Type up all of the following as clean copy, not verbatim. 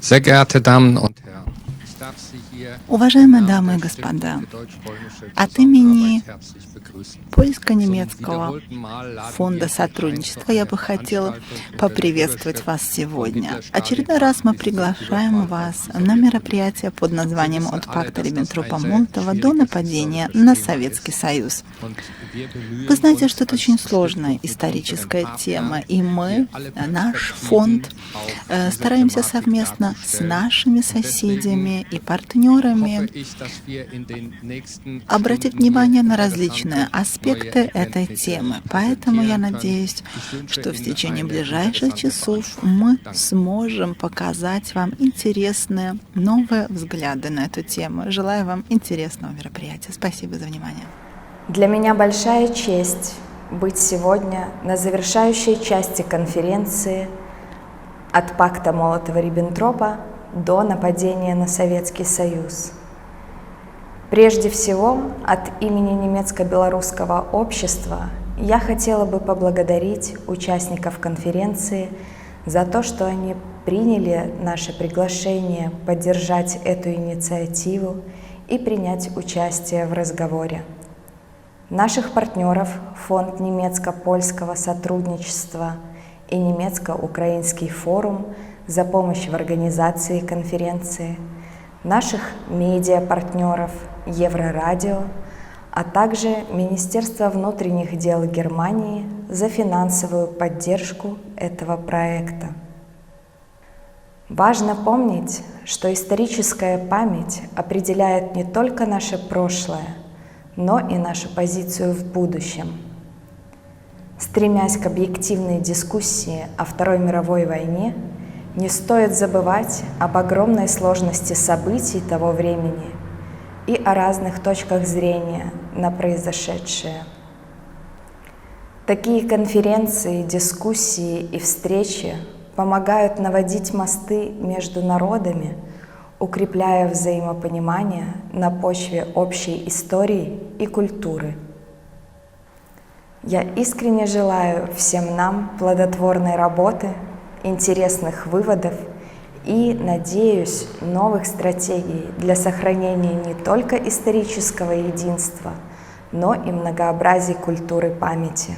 Sehr geehrte Damen und Herren, ich darf Sie hier Уважаемые дамы и господа, от имени Польско-немецкого фонда сотрудничества я бы хотела поприветствовать вас сегодня. Очередной раз мы приглашаем вас на мероприятие под названием «От пакта Риббентропа-Молотова до нападения на Советский Союз». Вы знаете, что это очень сложная историческая тема, и мы, наш фонд, стараемся совместно с нашими соседями и партнерами обратить внимание на различные аспекты этой темы. Поэтому я надеюсь, что в течение ближайших часов мы сможем показать вам интересные новые взгляды на эту тему. Желаю вам интересного мероприятия. Спасибо за внимание. Для меня большая честь быть сегодня на завершающей части конференции «От пакта Молотова-Риббентропа до нападения на Советский Союз». Прежде всего, от имени немецко-белорусского общества я хотела бы поблагодарить участников конференции за то, что они приняли наше приглашение поддержать эту инициативу и принять участие в разговоре. Наших партнеров Фонд немецко-польского сотрудничества и Немецко-украинский форум за помощь в организации конференции, наших медиапартнеров Еврорадио, а также Министерство внутренних дел Германии за финансовую поддержку этого проекта. Важно помнить, что историческая память определяет не только наше прошлое, но и нашу позицию в будущем. Стремясь к объективной дискуссии о Второй мировой войне, не стоит забывать об огромной сложности событий того времени и о разных точках зрения на произошедшее. Такие конференции, дискуссии и встречи помогают наводить мосты между народами, укрепляя взаимопонимание на почве общей истории и культуры. Я искренне желаю всем нам плодотворной работы, интересных выводов и, надеюсь, новых стратегий для сохранения не только исторического единства, но и многообразия культуры памяти.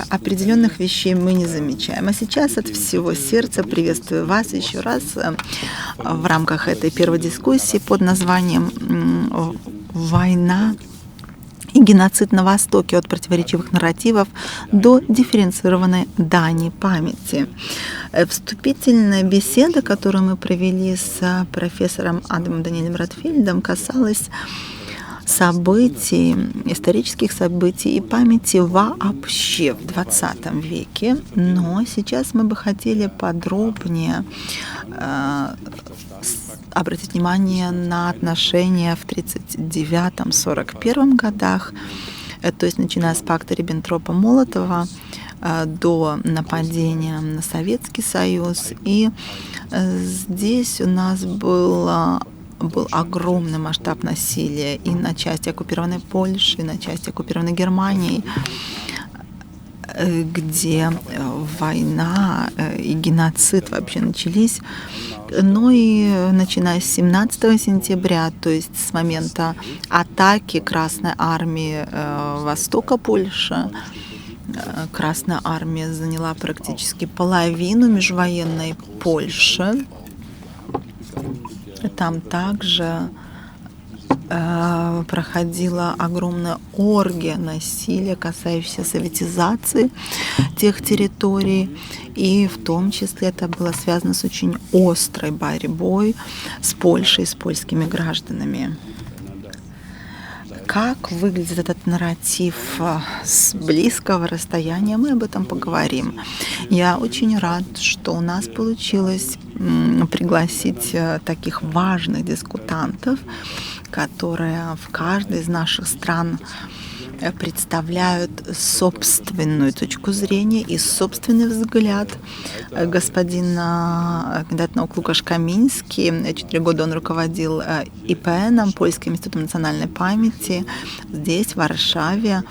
Определенных вещей мы не замечаем. А сейчас от всего сердца приветствую вас еще раз в рамках этой первой дискуссии под названием «Война и геноцид на Востоке. От противоречивых нарративов до дифференцированной дани памяти». Вступительная беседа, которую мы провели с профессором Адамом Даниэлем Ратфельдом, касалась событий, исторических событий и памяти вообще в XX веке. Но сейчас мы бы хотели подробнее обратить внимание на отношения в 1939-1941 годах, то есть начиная с пакта Риббентропа-Молотова до нападения на Советский Союз. И здесь у нас был огромный масштаб насилия и на части оккупированной Польши, и на части оккупированной Германии, где война и геноцид вообще начались. Ну и начиная с 17 сентября, то есть с момента атаки Красной Армии востока Польши, Красная армия заняла практически половину межвоенной Польши. Там также проходила огромная оргия насилия, касающаяся советизации тех территорий, и в том числе это было связано с очень острой борьбой с Польшей, с польскими гражданами. Как выглядит этот нарратив с близкого расстояния, мы об этом поговорим. Я очень рад, что у нас получилось пригласить таких важных дискутантов, которые в каждой из наших стран представляют собственную точку зрения и собственный взгляд. Господин кандидат наук Лукаш Каминский, 4 года он руководил ИПН, Польским институтом национальной памяти, здесь, в Варшаве.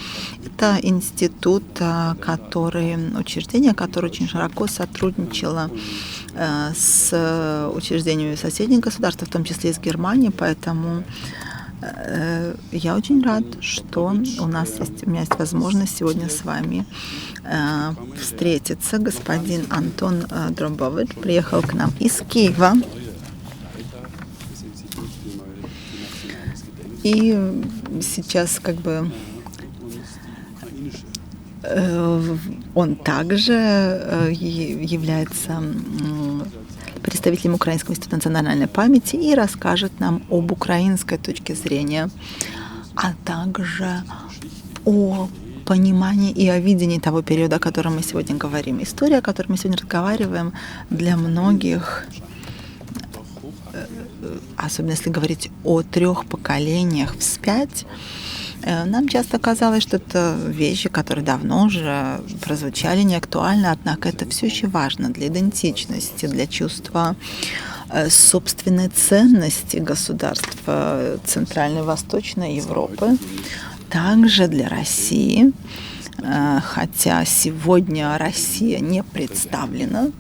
Это институт, учреждение, которое очень широко сотрудничало с учреждениями соседних государств, в том числе и с Германией, поэтому я очень рад, что у меня есть возможность сегодня с вами встретиться. Господин Антон Дробович приехал к нам из Киева. И сейчас он также является представителем Украинского института национальной памяти и расскажет нам об украинской точке зрения, а также о понимании и о видении того периода, о котором мы сегодня говорим. История, о которой мы сегодня разговариваем, для многих, особенно если говорить о 3 поколениях вспять, нам часто казалось, что это вещи, которые давно уже прозвучали, не актуальны, однако это все еще важно для идентичности, для чувства собственной ценности государств Центральной и Восточной Европы, также для России, хотя сегодня Россия не представлена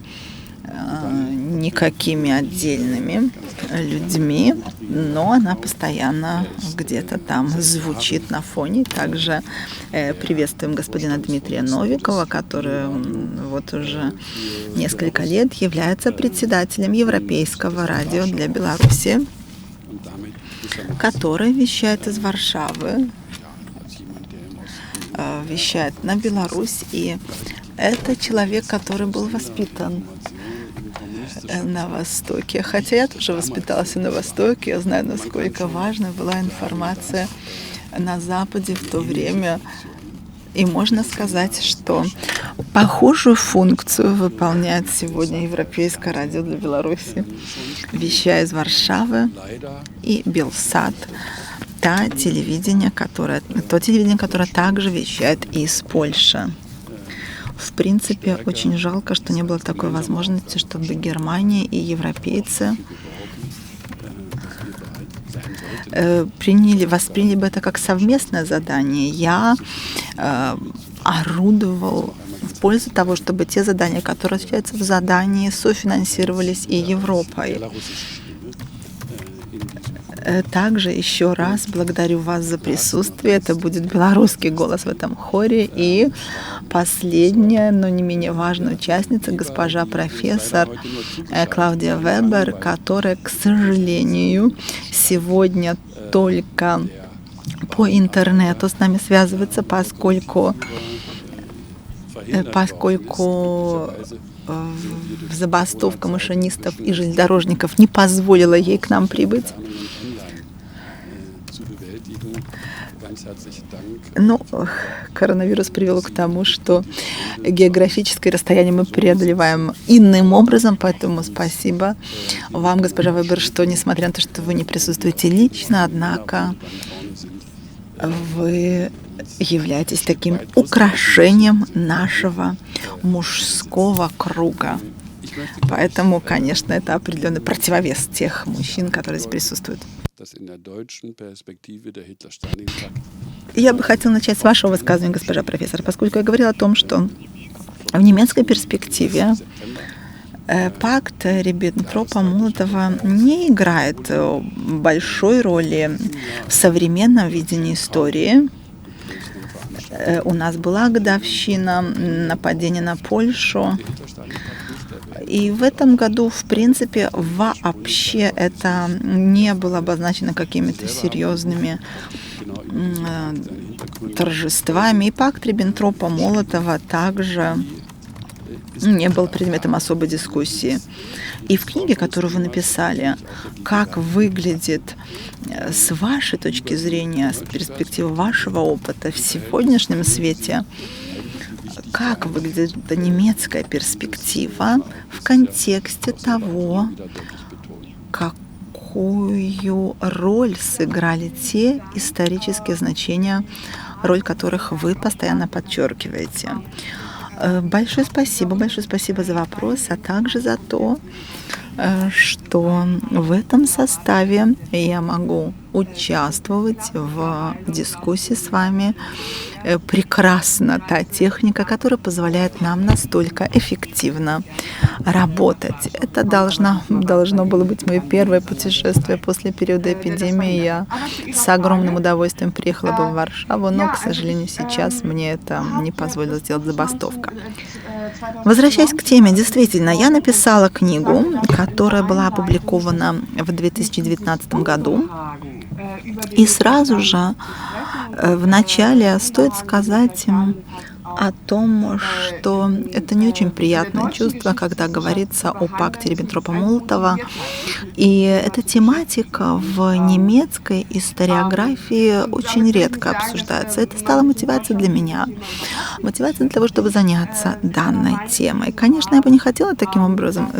никакими отдельными людьми, но она постоянно где-то там звучит на фоне. Также приветствуем господина Дмитрия Новикова, который вот уже несколько лет является председателем Европейского радио для Беларуси, который вещает из Варшавы, вещает на Беларусь, и это человек, который был воспитан на Востоке. Хотя я тоже воспиталась на Востоке, я знаю, насколько важной была информация на Западе в то время. И можно сказать, что похожую функцию выполняет сегодня Европейское радио для Беларуси, вещая из Варшавы, и Белсат, то телевидение, которое также вещает из Польши. В принципе, очень жалко, что не было такой возможности, чтобы Германия и европейцы восприняли бы это как совместное задание. Я орудовал в пользу того, чтобы те задания, которые осуществляются в задании, софинансировались и Европой. Также еще раз благодарю вас за присутствие. Это будет белорусский голос в этом хоре. И последняя, но не менее важная участница, госпожа профессор Клаудия Вебер, которая, к сожалению, сегодня только по интернету с нами связывается, поскольку забастовка машинистов и железнодорожников не позволила ей к нам прибыть. Но коронавирус привел к тому, что географическое расстояние мы преодолеваем иным образом, поэтому спасибо вам, госпожа Вебер, что, несмотря на то, что вы не присутствуете лично, однако вы являетесь таким украшением нашего мужского круга. Поэтому, конечно, это определенный противовес тех мужчин, которые здесь присутствуют. Я бы хотела начать с вашего высказывания, госпожа профессор, поскольку я говорила о том, что в немецкой перспективе пакт Риббентропа-Молотова не играет большой роли в современном видении истории. У нас была годовщина нападения на Польшу. И в этом году, в принципе, вообще это не было обозначено какими-то серьезными торжествами. И пакт Риббентропа-Молотова также не был предметом особой дискуссии. И в книге, которую вы написали, как выглядит с вашей точки зрения, с перспективы вашего опыта в сегодняшнем свете, как выглядит эта немецкая перспектива в контексте того, какую роль сыграли те исторические значения, роль которых вы постоянно подчеркиваете. Большое спасибо за вопрос, а также за то, что в этом составе я могу участвовать в дискуссии с вами. Прекрасна та техника, которая позволяет нам настолько эффективно работать. Это должно было быть мое первое путешествие после периода эпидемии. Я с огромным удовольствием приехала бы в Варшаву, но, к сожалению, сейчас мне это не позволила сделать забастовка. Возвращаясь к теме, действительно, я написала книгу, которая была опубликована в 2019 году. И сразу же в начале стоит сказать о том, что это не очень приятное чувство, когда говорится о пакте Риббентропа-Молотова. И эта тематика в немецкой историографии очень редко обсуждается. Это стало мотивацией для меня. Мотивацией для того, чтобы заняться данной темой. Конечно, я бы не хотела таким образом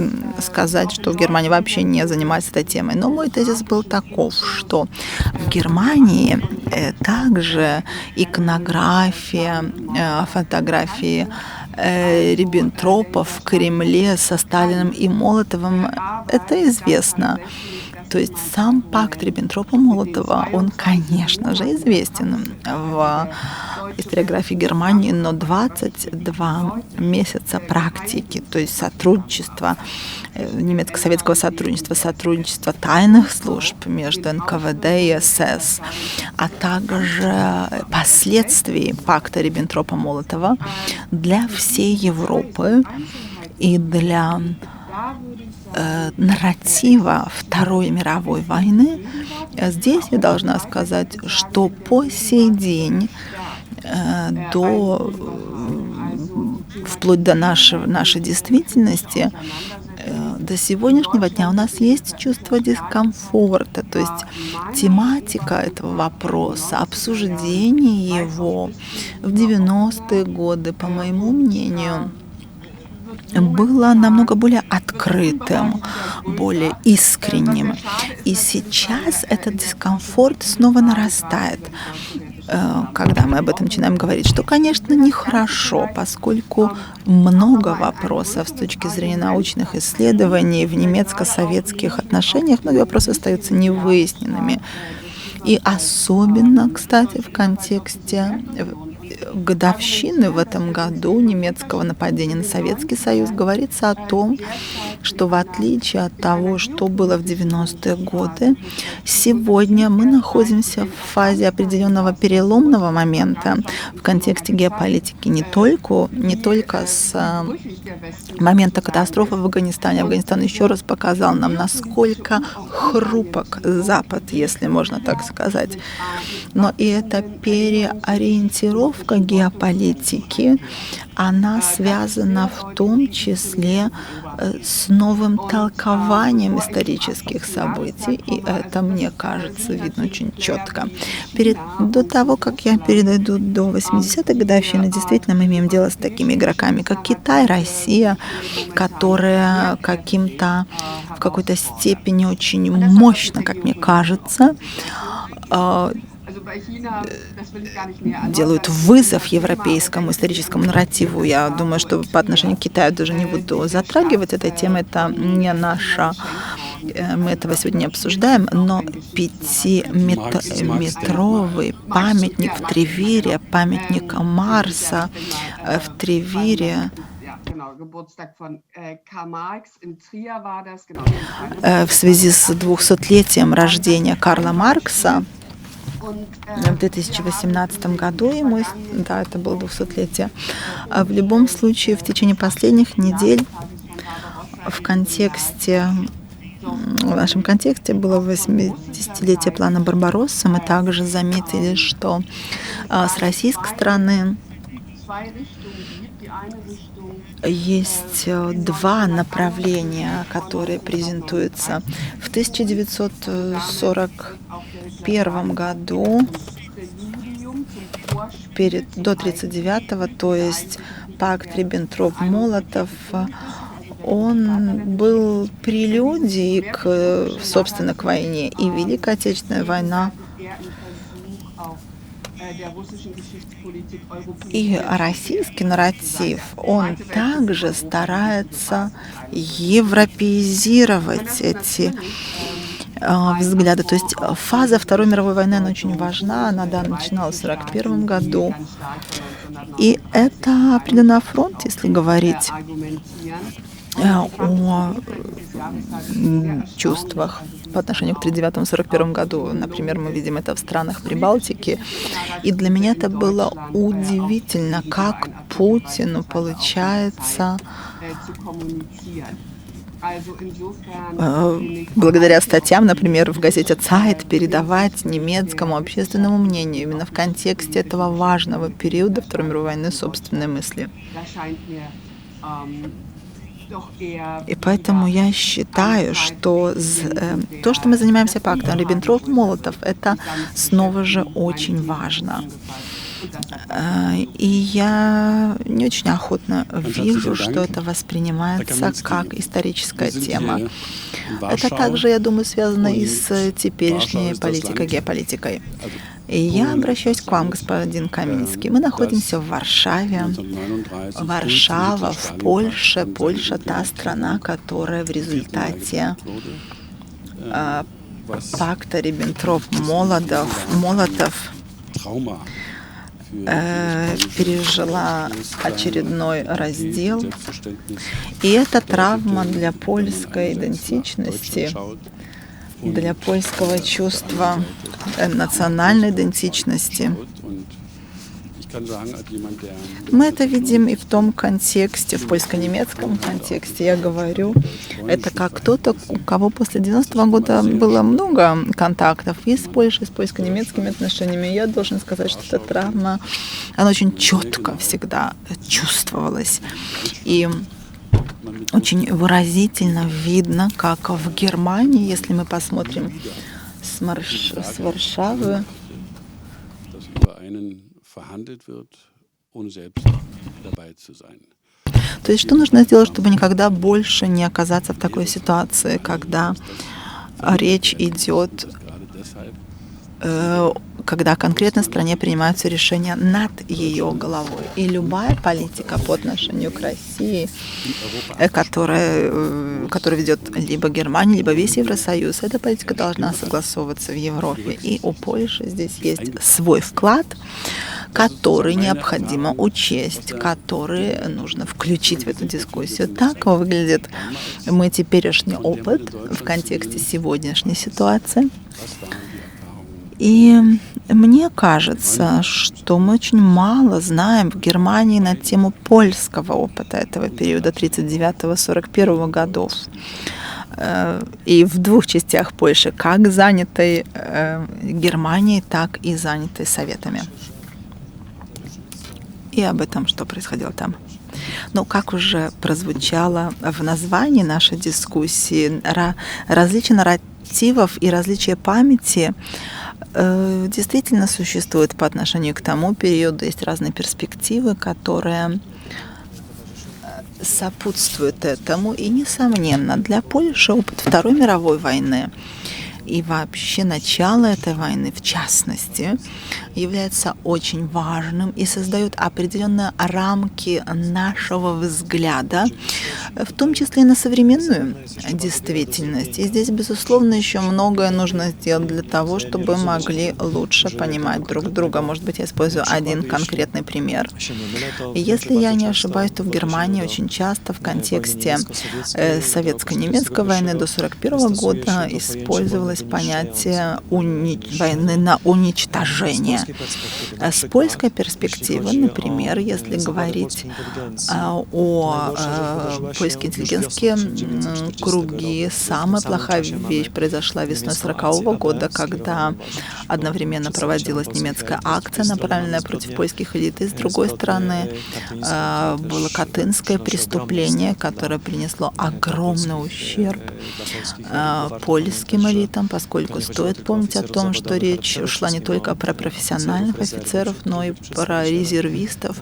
сказать, что в Германии вообще не занимаются этой темой. Но мой тезис был таков, что в Германии также иконография, фотографии Риббентропа в Кремле со Сталиным и Молотовым, это известно. То есть сам пакт Риббентропа-Молотова, он, конечно же, известен в историографии Германии, но 22 месяца практики, то есть сотрудничества, немецко-советского сотрудничества тайных служб между НКВД и СС, а также последствий пакта Риббентропа-Молотова для всей Европы и для нарратива Второй мировой войны. Здесь я должна сказать, что по сей день вплоть до нашей действительности, до сегодняшнего дня у нас есть чувство дискомфорта, то есть тематика этого вопроса, обсуждение его в 90-е годы, по моему мнению, было намного более открытым, более искренним. И сейчас этот дискомфорт снова нарастает, когда мы об этом начинаем говорить, что, конечно, нехорошо, поскольку много вопросов с точки зрения научных исследований в немецко-советских отношениях, многие вопросы остаются невыясненными. И особенно, кстати, в контексте годовщины в этом году немецкого нападения на Советский Союз говорится о том, что в отличие от того, что было в 90-е годы, сегодня мы находимся в фазе определенного переломного момента в контексте геополитики не только с момента катастрофы в Афганистане. Афганистан еще раз показал нам, насколько хрупок Запад, если можно так сказать. Но и эта переориентировка геополитики, она связана в том числе с новым толкованием исторических событий, и это, мне кажется, видно очень четко. До того, как я перейду до 80-й годовщины, действительно мы имеем дело с такими игроками, как Китай, Россия, которые в какой-то степени очень мощно, как мне кажется, делают вызов европейскому историческому нарративу. Я думаю, что по отношению к Китаю даже не буду затрагивать этой темы, это не наша, мы этого сегодня не обсуждаем, но 5-метровый памятник в Тревире, памятник Марса в Тревире, в связи с 200-летием рождения Карла Маркса, в 2018 году, да, это было 200-летие. А в любом случае, в течение последних недель в нашем контексте было 80-летие плана Барбаросса. Мы также заметили, что с российской стороны есть два направления, которые презентуются. В 1941 году, до 1939-го, то есть пакт Риббентроп-Молотов, он был прелюдией собственно, к войне. И Великая Отечественная война, и российский нарратив, он также старается европеизировать эти взгляды. То есть фаза Второй мировой войны, она очень важна, она начиналась в 1941 году. И это определенный афронт, если говорить о чувствах по отношению к 1939-1941 году. Например, мы видим это в странах Прибалтики. И для меня это было удивительно, как Путину получается благодаря статьям, например, в газете «Цайт» передавать немецкому общественному мнению именно в контексте этого важного периода Второй мировой войны собственные мысли. И поэтому я считаю, что то, что мы занимаемся пактом Риббентроп-Молотов, это снова же очень важно. И я не очень охотно вижу, что это воспринимается как историческая тема. Это также, я думаю, связано и с теперешней политикой, геополитикой. И я обращаюсь к вам, господин Каминский. Мы находимся в Варшаве. Варшава в Польше. Польша — та страна, которая в результате пакта Риббентроп-Молотов пережила очередной раздел. И это травма для польской идентичности, для польского чувства национальной идентичности. Мы это видим и в том контексте, в польско-немецком контексте. Я говорю, это как кто-то, у кого после 90-го года было много контактов и с Польшей, и с польско-немецкими отношениями. Я должен сказать, что эта травма, она очень четко всегда чувствовалась. И очень выразительно видно, как в Германии, если мы посмотрим с Варшавы, то есть что нужно сделать, чтобы никогда больше не оказаться в такой ситуации, когда речь идет, когда конкретно в стране принимаются решения над ее головой. И любая политика по отношению к России, которая ведет либо Германия, либо весь Евросоюз, эта политика должна согласовываться в Европе. И у Польши здесь есть свой вклад, который необходимо учесть, который нужно включить в эту дискуссию. Так выглядит мой теперешний опыт в контексте сегодняшней ситуации. И мне кажется, что мы очень мало знаем в Германии на тему польского опыта этого периода 1939-1941 годов. И в двух частях Польши, как занятой Германией, так и занятой Советами. И об этом, что происходило там. Но, как уже прозвучало в названии нашей дискуссии, различия нарративов и различия памяти действительно существуют по отношению к тому периоду. Есть разные перспективы, которые сопутствуют этому. И, несомненно, для Польши опыт Второй мировой войны и вообще начало этой войны, в частности, является очень важным и создает определенные рамки нашего взгляда, в том числе и на современную действительность. И здесь, безусловно, еще многое нужно сделать для того, чтобы мы могли лучше понимать друг друга. Может быть, я использую один конкретный пример. И если я не ошибаюсь, то в Германии очень часто в контексте советско-немецкой войны до 1941 года использовалась распространилось понятие войны на уничтожение. С польской перспективы, например, если говорить о польские интеллигентские круги, самая плохая вещь произошла весной 1940 года, когда одновременно проводилась немецкая акция, направленная против польских элит, и с другой стороны было катынское преступление, которое принесло огромный ущерб польским элитам, поскольку стоит помнить о том, что речь шла не только про профессиональных офицеров, но и про резервистов,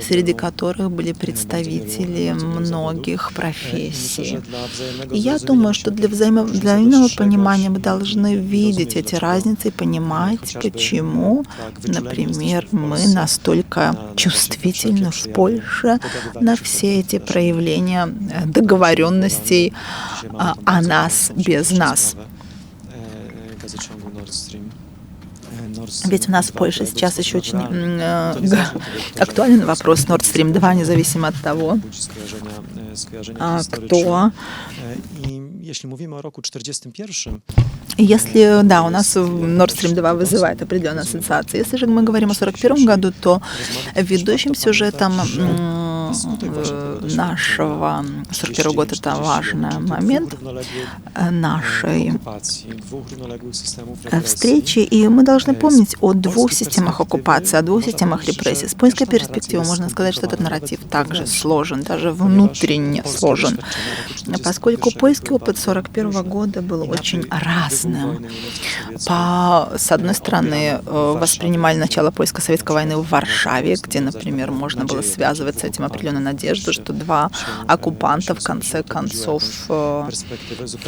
среди которых были представители многих профессий. И я думаю, что для взаимного понимания мы должны видеть эти разницы и понимать, почему, например, мы настолько чувствительны в Польше на все эти проявления договоренностей о нас без нас. Ведь у нас в Польше сейчас еще очень актуален вопрос Nord Stream 2, независимо от того, кто. Если, да, у нас Nord Stream 2 вызывает определенные ассоциации. Если же мы говорим о 1941 году, то ведущим сюжетом нашего 1941 года это важный момент нашей встречи, и мы должны помнить о двух системах оккупации, о двух системах репрессий. С польской перспективы можно сказать, что этот нарратив также сложен, даже внутренне сложен, поскольку польский опыт 1941 года был очень разным. С одной стороны, воспринимали начало польско-советской войны в Варшаве, где, например, можно было связывать с этим определенную надежду, что два оккупанта в конце концов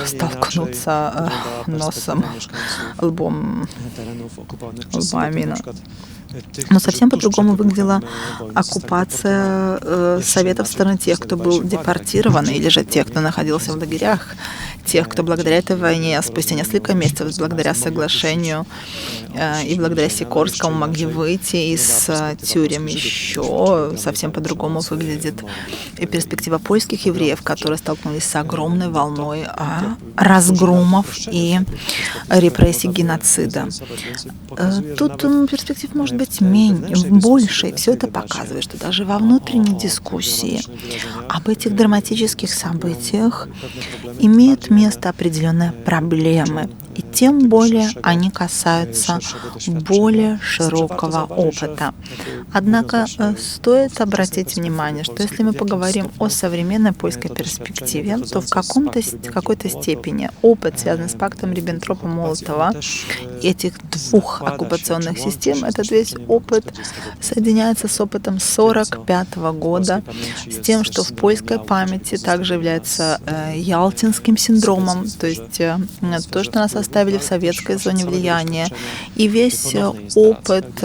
столкнутся носом, лбами. Но совсем по-другому выглядела оккупация Советов со стороны тех, кто был депортирован, или же тех, кто находился в лагерях, тех, кто благодаря этой войне спустя несколько месяцев, благодаря соглашению и благодаря Сикорскому могли выйти из тюрем. Еще совсем по-другому выглядит и перспектива польских евреев, которые столкнулись с огромной волной разгромов и репрессий, геноцида. Тут перспектив может быть больше, и все это показывает, что даже во внутренней дискуссии об этих драматических событиях имеют место определенные проблемы, и тем более они касаются более широкого опыта. Однако стоит обратить внимание, что если мы поговорим о современной польской перспективе, то в какой-то степени опыт, связанный с пактом Риббентропа-Молотова, этих двух оккупационных систем, этот весь опыт соединяется с опытом 1945 года, с тем, что в польской памяти также является ялтинским синдромом, то есть то, что нас оставили в советской зоне влияния, и весь опыт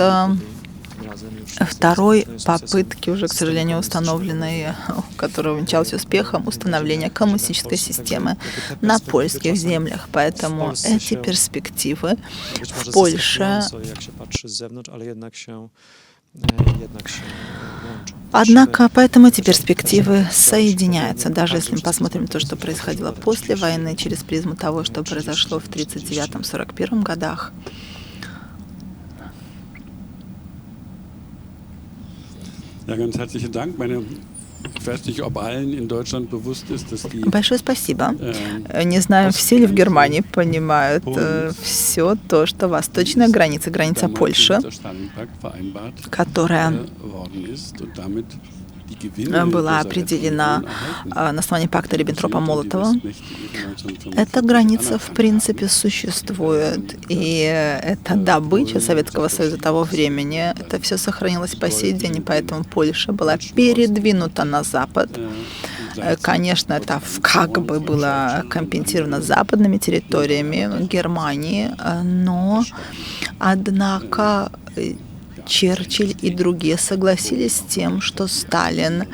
второй попытки, уже, к сожалению, установленной, которая увенчалась успехом, установления коммунистической системы на польских землях. Поэтому эти перспективы в Польше, однако, поэтому эти перспективы соединяются, даже если мы посмотрим то, что происходило после войны, через призму того, что произошло в 1939-1941 годах. Большое спасибо. Не знаю, все ли в Германии понимают все то, что восточная граница, граница Польши, которая была определена на основании пакта Риббентропа-Молотова. Эта граница, в принципе, существует, и это добыча Советского Союза того времени. Это все сохранилось по сей день, и поэтому Польша была передвинута на запад. Конечно, это как бы было компенсировано западными территориями Германии, но, однако, Черчилль и другие согласились с тем, что Сталин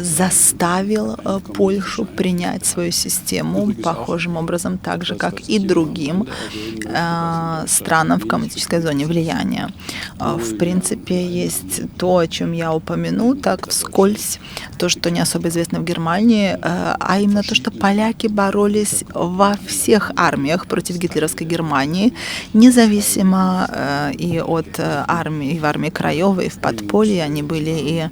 заставил Польшу принять свою систему похожим образом, так же, как и другим странам в коммунистической зоне влияния. В принципе, есть то, о чем я упомяну, так вскользь, то, что не особо известно в Германии, а именно то, что поляки боролись во всех армиях против гитлеровской Германии, независимо и от армии, и в армии Краевой, и в подполье. Они были и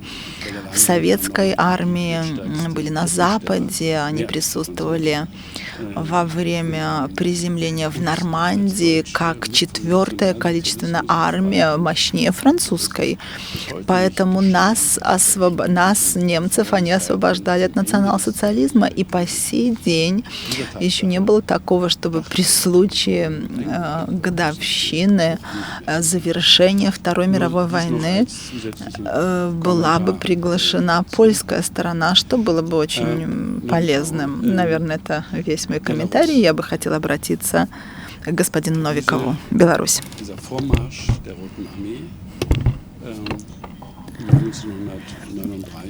в советской армии, были на Западе, они присутствовали во время приземления в Нормандии как 4-я количественная армия, мощнее французской. Поэтому нас, немцев, они освобождали от национал-социализма. И по сей день еще не было такого, чтобы при случае годовщины завершения Второй мировой войны была бы приглашена польская сторона, что было бы очень полезным. Наверное, это весь мой комментарий. Я бы хотела обратиться к господину Новикову, Беларусь.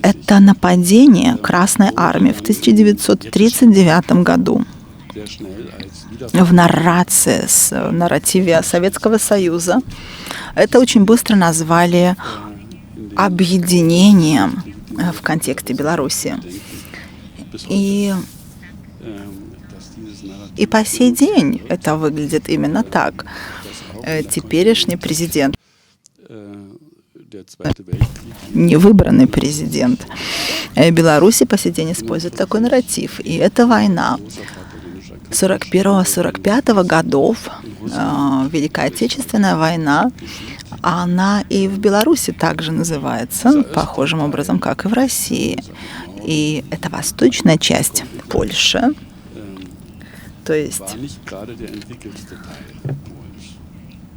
Это нападение Красной Армии в 1939 году в нарративе Советского Союза. Это очень быстро назвали объединением в контексте Беларуси. И по сей день это выглядит именно так. Теперешний президент, невыбранный президент Беларуси, по сей день использует такой нарратив. И эта война 41-45 годов, Великая Отечественная война, она и в Беларуси также называется, похожим образом, как и в России. И это восточная часть Польши, то есть,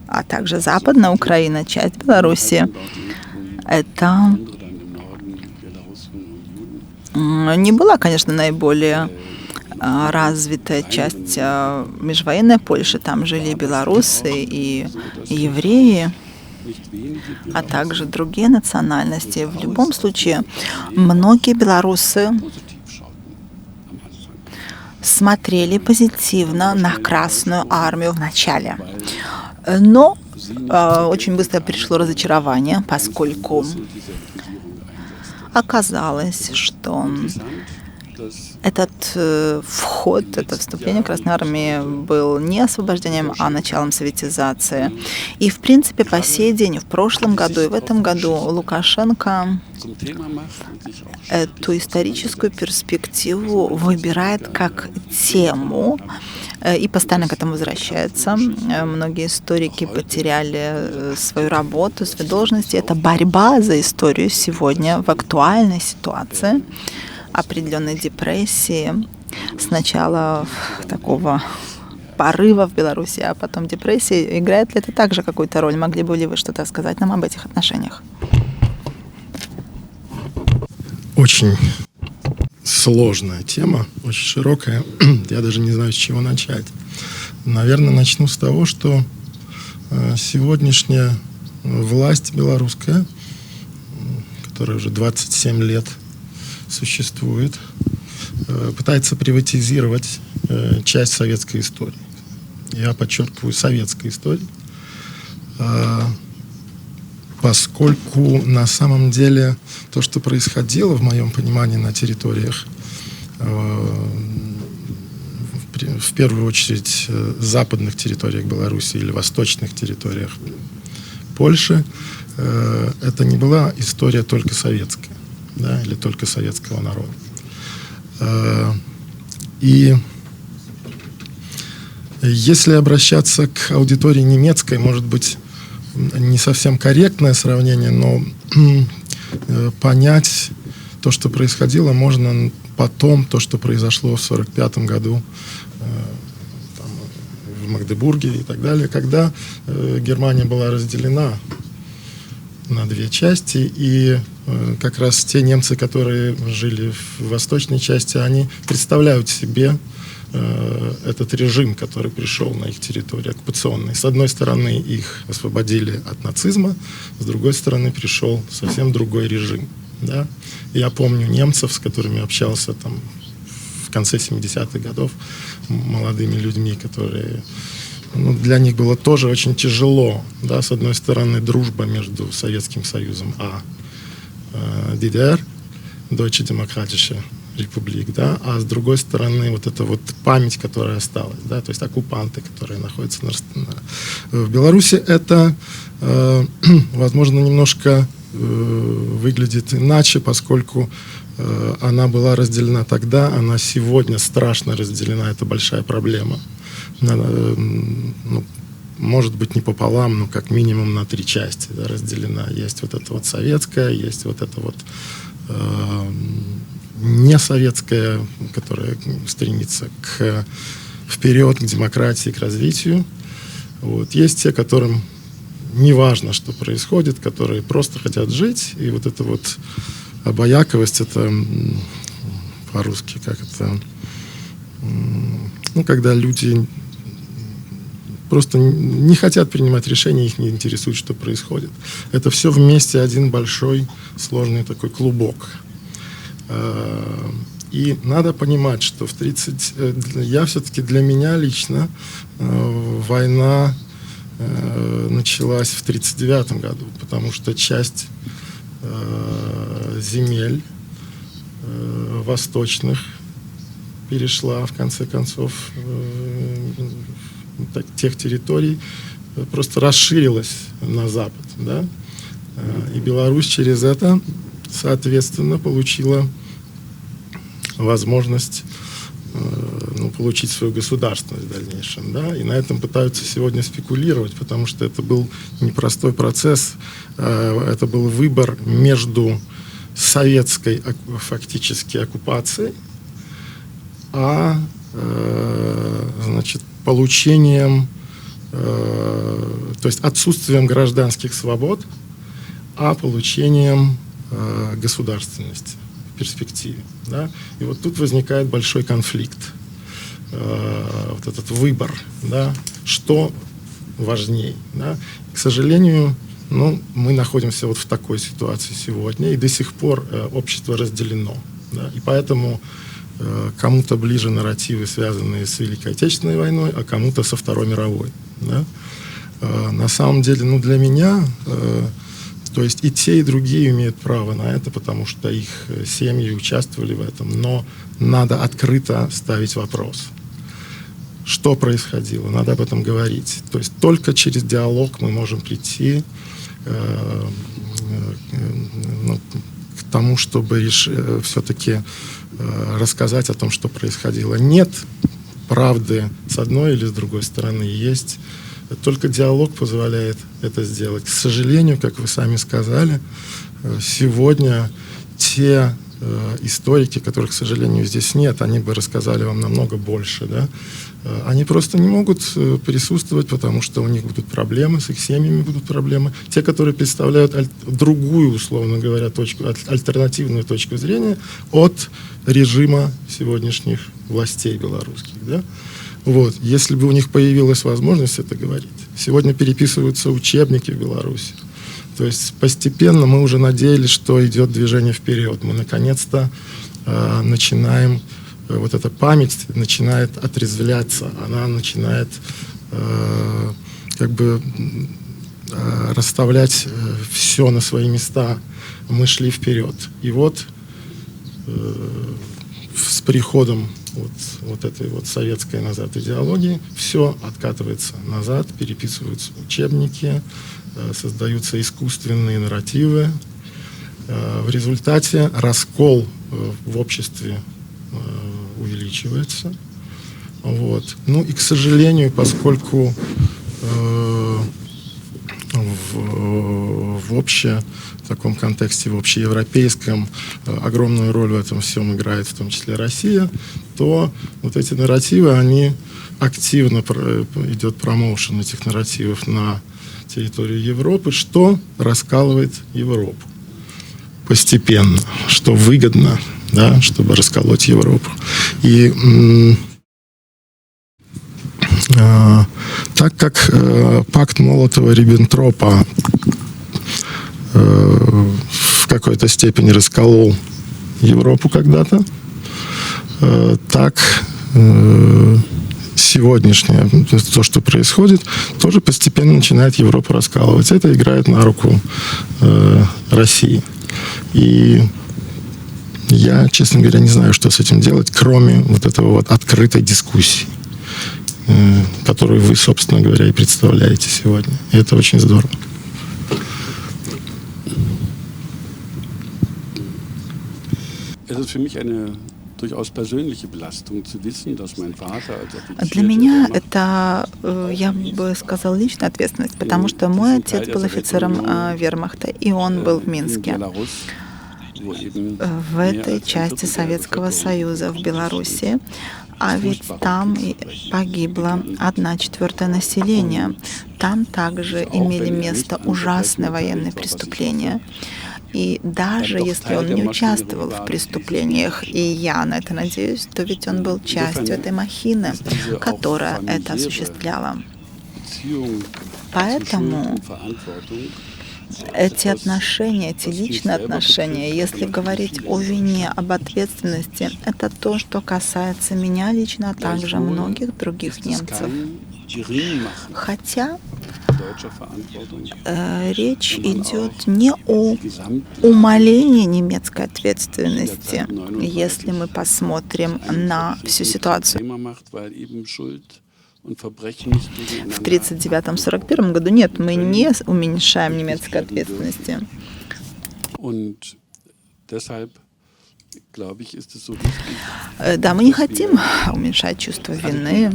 а также западная Украина, часть Беларуси. Это не была, конечно, наиболее развитая часть межвоенной Польши. Там жили и белорусы, и евреи, а также другие национальности. В любом случае, многие белорусы смотрели позитивно на Красную Армию в начале. Но очень быстро пришло разочарование, поскольку оказалось, что этот вход, это вступление Красной Армии был не освобождением, а началом советизации. И, в принципе, по сей день, в прошлом году и в этом году Лукашенко эту историческую перспективу выбирает как тему и постоянно к этому возвращается. Многие историки потеряли свою работу, свои должности. Это борьба за историю сегодня в актуальной ситуации, определенной депрессии, сначала такого порыва в Беларуси, а потом депрессии. Играет ли это также какую-то роль? Могли бы ли вы что-то сказать нам об этих отношениях? Очень сложная тема, очень широкая. Я даже не знаю, с чего начать. Наверное, начну с того, что сегодняшняя власть белорусская, которая уже 27 лет существует, пытается приватизировать часть советской истории. Я подчеркиваю, советской истории, поскольку на самом деле то, что происходило, в моем понимании, на территориях, в первую очередь, западных территориях Беларуси или восточных территориях Польши, это не была история только советская, да, или только советского народа. И если обращаться к аудитории немецкой, может быть, не совсем корректное сравнение, но понять то, что происходило, можно потом, то, что произошло в 1945 году там, в Магдебурге и так далее, когда Германия была разделена на две части, и как раз те немцы, которые жили в восточной части, они представляют себе этот режим, который пришел на их территорию, оккупационный. С одной стороны, их освободили от нацизма, с другой стороны, пришел совсем другой режим. Да? Я помню немцев, с которыми общался там в конце 70-х годов, молодыми людьми, которые... для них было тоже очень тяжело. Да? С одной стороны, дружба между Советским Союзом ДДР, Deutsche Demokratische Republik, да? А с другой стороны, вот эта вот память, которая осталась, да? То есть оккупанты, которые находятся в Беларуси, это, возможно, немножко выглядит иначе, поскольку она была разделена тогда, она сегодня страшно разделена, это большая проблема. Может быть, не пополам, но как минимум на 3 части, да, разделена. Есть вот это вот советская, есть вот это вот не советская, которая стремится вперед, к демократии, к развитию. Вот. Есть те, которым не важно, что происходит, которые просто хотят жить, и вот эта вот обаяковость, это по-русски, как это, когда люди просто не хотят принимать решения, их не интересует, что происходит. Это все вместе один большой сложный такой клубок. И надо понимать, что все-таки для меня лично война началась в 1939 году, потому что часть земель восточных перешла, в конце концов, тех территорий, просто расширилась на запад. Да? И Беларусь через это, соответственно, получила возможность получить свою государственность в дальнейшем. Да? И на этом пытаются сегодня спекулировать, потому что это был непростой процесс, это был выбор между советской фактически оккупацией, получением, то есть отсутствием гражданских свобод, а получением государственности в перспективе. Да? И вот тут возникает большой конфликт. Вот этот выбор, да? Что важней. Да? К сожалению, мы находимся вот в такой ситуации сегодня, и до сих пор общество разделено. Да? И поэтому кому-то ближе нарративы, связанные с Великой Отечественной войной, а кому-то со Второй мировой. Да? На самом деле, для меня, то есть и те, и другие имеют право на это, потому что их семьи участвовали в этом, но надо открыто ставить вопрос. Что происходило? Надо об этом говорить. То есть только через диалог мы можем прийти к тому, чтобы все-таки рассказать о том, что происходило. Нет правды с одной или с другой стороны. Есть. Только диалог позволяет это сделать. К сожалению, как вы сами сказали, сегодня те историки, которых, к сожалению, здесь нет, они бы рассказали вам намного больше, да? Они просто не могут присутствовать, потому что у них будут проблемы, с их семьями будут проблемы. Те, которые представляют другую, условно говоря, альтернативную точку зрения от режима сегодняшних властей белорусских, да? Вот. Если бы у них появилась возможность это говорить. Сегодня переписываются учебники в Беларуси. То есть постепенно мы уже надеялись, что идет движение вперед. Мы наконец-то начинаем, вот эта память начинает отрезвляться, она начинает расставлять все на свои места. Мы шли вперед. И вот с приходом вот этой вот советской назад идеологии все откатывается назад, переписываются учебники, создаются искусственные нарративы. В результате раскол в обществе увеличивается. Вот. И, к сожалению, поскольку в таком контексте, в общеевропейском, огромную роль в этом всем играет в том числе Россия, то вот эти нарративы, они активно идет промоушен этих нарративов на территорию Европы, что раскалывает Европу постепенно, что выгодно, да, чтобы расколоть Европу. И так как пакт Молотова-Риббентропа в в какой-то степени расколол Европу когда-то, так сегодняшнее, то, что происходит, тоже постепенно начинает Европу раскалывать. Это играет на руку России. И я, честно говоря, не знаю, что с этим делать, кроме вот этого вот открытой дискуссии, которую вы, собственно говоря, и представляете сегодня. И это очень здорово. Для меня это, я бы сказал, личная ответственность, потому что мой отец был офицером вермахта, и он был в Минске, в этой части Советского Союза, в Беларуси. А ведь там погибло 1/4 населения. Там также имели место ужасные военные преступления. И даже если он не участвовал в преступлениях, и я на это надеюсь, то ведь он был частью этой махины, которая это осуществляла. Поэтому эти отношения, эти личные отношения, если говорить о вине, об ответственности, это то, что касается меня лично, а также многих других немцев. Хотя речь идет не о умалении немецкой ответственности, если мы посмотрим на всю ситуацию. В 1939-1941 году нет, мы не уменьшаем немецкой ответственности. Да, мы не хотим уменьшать чувство вины.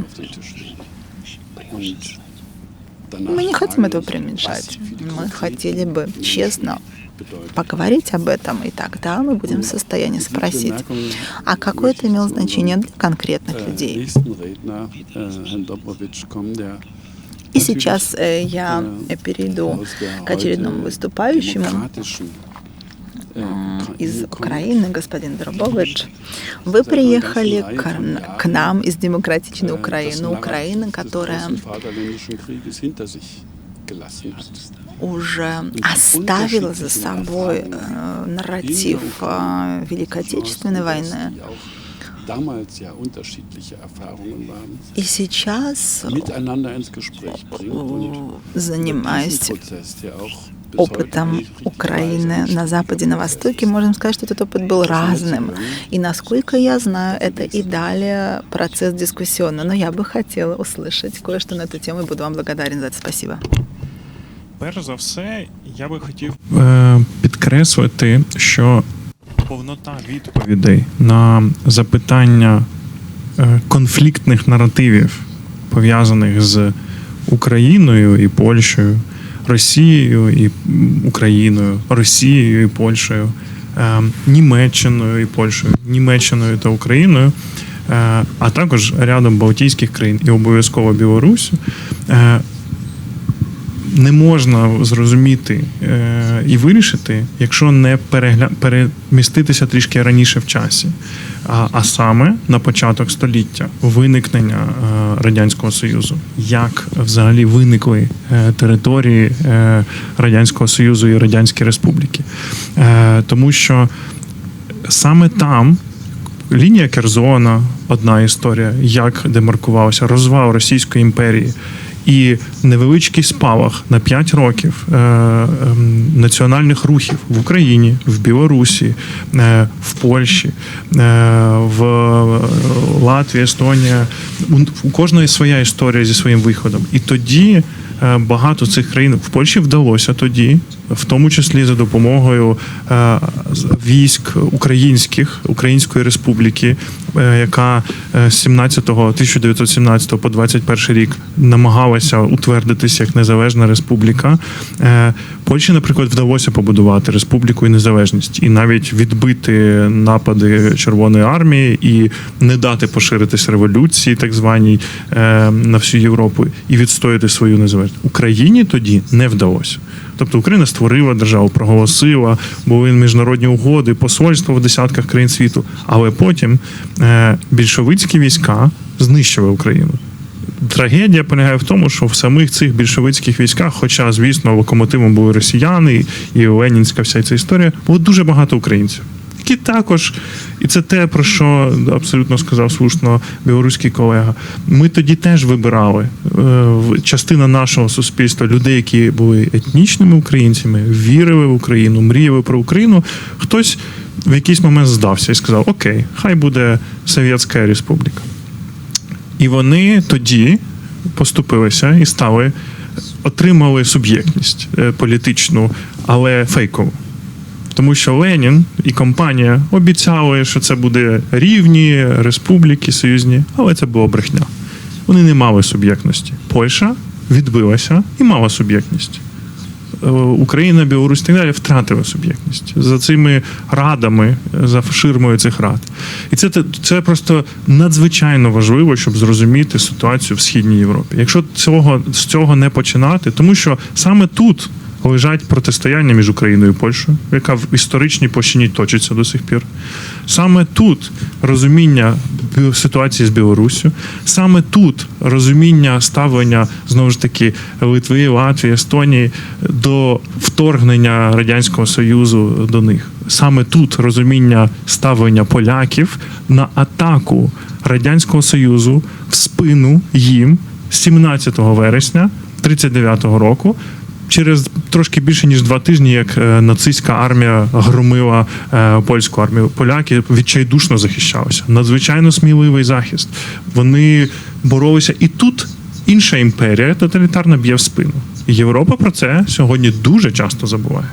Мы не хотим этого преуменьшать. Мы хотели бы честно поговорить об этом, и тогда мы будем в состоянии спросить, а какое это имело значение для конкретных людей. И сейчас я перейду к очередному выступающему из Украины, господин Дробович. Вы приехали к нам из демократичной Украины, Украины, которая уже оставила за собой нарратив Великой Отечественной войны. И сейчас, занимаясь опытом Украины на Западе и на Востоке, можем сказать, что этот опыт был разным. И, насколько я знаю, это и далее процесс дискуссионный. Но я бы хотела услышать кое-что на эту тему и буду вам благодарен за это. Спасибо. Перш за все, я би хотів підкреслити, що повнота відповідей на запитання конфліктних наративів, пов'язаних з Україною і Польщею, Росією і Україною, Росією і Польщею, Німеччиною і Польщею, Німеччиною та Україною, а також рядом Балтійських країн і обов'язково Білорусю, не можна зрозуміти і вирішити, якщо не переміститися трішки раніше в часі. А саме на початок століття, виникнення Радянського Союзу. Як взагалі виникли території Радянського Союзу і Радянські Республіки. Тому що саме там лінія Керзона, одна історія, як демаркувалася, розвал Російської імперії, і невеличкий спалах на 5 років національних рухів в Україні, в Білорусі, в Польщі, в Латвії, Естонії. У кожної своя історія зі своїм виходом. І тоді багато цих країн в Польщі вдалося тоді, в тому числі за допомогою військ Української Республіки, яка з 1917 по 21 рік намагалася утвердитися як незалежна республіка. Польщі, наприклад, вдалося побудувати республіку і незалежність, і навіть відбити напади Червоної армії і не дати поширитись революції, так званій, на всю Європу, і відстояти свою незалежність. Україні тоді не вдалося. Тобто Україна створила державу, проголосила, були міжнародні угоди, посольства в десятках країн світу, але потім більшовицькі війська знищили Україну. трагедія полягає в тому, що в самих цих більшовицьких військах, хоча, звісно, локомотивом були росіяни і ленінська вся ця історія, було дуже багато українців. Які також, і це те, про що абсолютно сказав слушно білоруський колега, ми тоді теж вибирали частина нашого суспільства, людей, які були етнічними українцями, вірили в Україну, мріяли про Україну. Хтось в якийсь момент здався і сказав, окей, хай буде Совєтська Республіка. І вони тоді поступилися і отримали суб'єктність політичну, але фейкову. Тому що Ленін і компанія обіцяли, що це буде рівні республіки союзні, але це була брехня. Вони не мали суб'єктності. Польща відбилася і мала суб'єктність. Україна, Білорусь і так далі втратили суб'єктність за цими радами, за ширмою цих рад. І це просто надзвичайно важливо, щоб зрозуміти ситуацію в Східній Європі. Якщо з цього не починати, тому що саме тут лежать протистояння між Україною і Польщею, яка в історичній площині точиться до сих пір. Саме тут розуміння ситуації з Білоруссю, саме тут розуміння ставлення, знову ж таки, Литви, Латвії, Естонії до вторгнення Радянського Союзу до них. Саме тут розуміння ставлення поляків на атаку Радянського Союзу в спину їм 17 вересня 1939 року, через трошки більше, ніж 2 тижні, як нацистська армія громила польську армію. Поляки відчайдушно захищалися. Надзвичайно сміливий захист. Вони боролися. І тут інша імперія тоталітарна б'є в спину. І Європа про це сьогодні дуже часто забуває.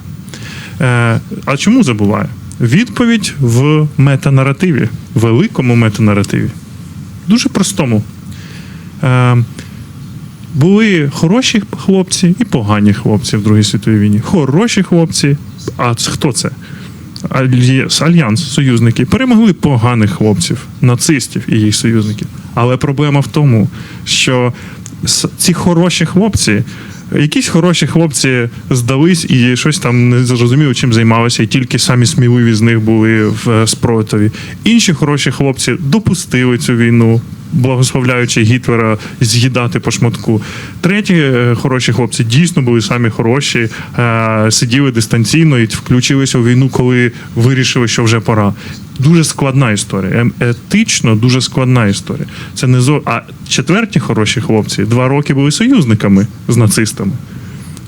А чому забуває? Відповідь в метанаративі, великому метанаративі. Дуже простому. Були хороші хлопці і погані хлопці в Другій світовій війні. Хороші хлопці, а хто це? Альянс, союзники, перемогли поганих хлопців, нацистів і їх союзників. Але проблема в тому, що ці хороші хлопці, якісь хороші хлопці здались і щось там не зрозуміло, чим займалися, і тільки самі сміливі з них були в спротиві. Інші хороші хлопці допустили цю війну, благословляючи Гітлера з'їдати по шматку. Треті хороші хлопці дійсно були самі хороші, сиділи дистанційно і включилися у війну, коли вирішили, що вже пора. Дуже складна історія. Етично дуже складна історія. Це не А четверті хороші хлопці 2 роки були союзниками з нацистами.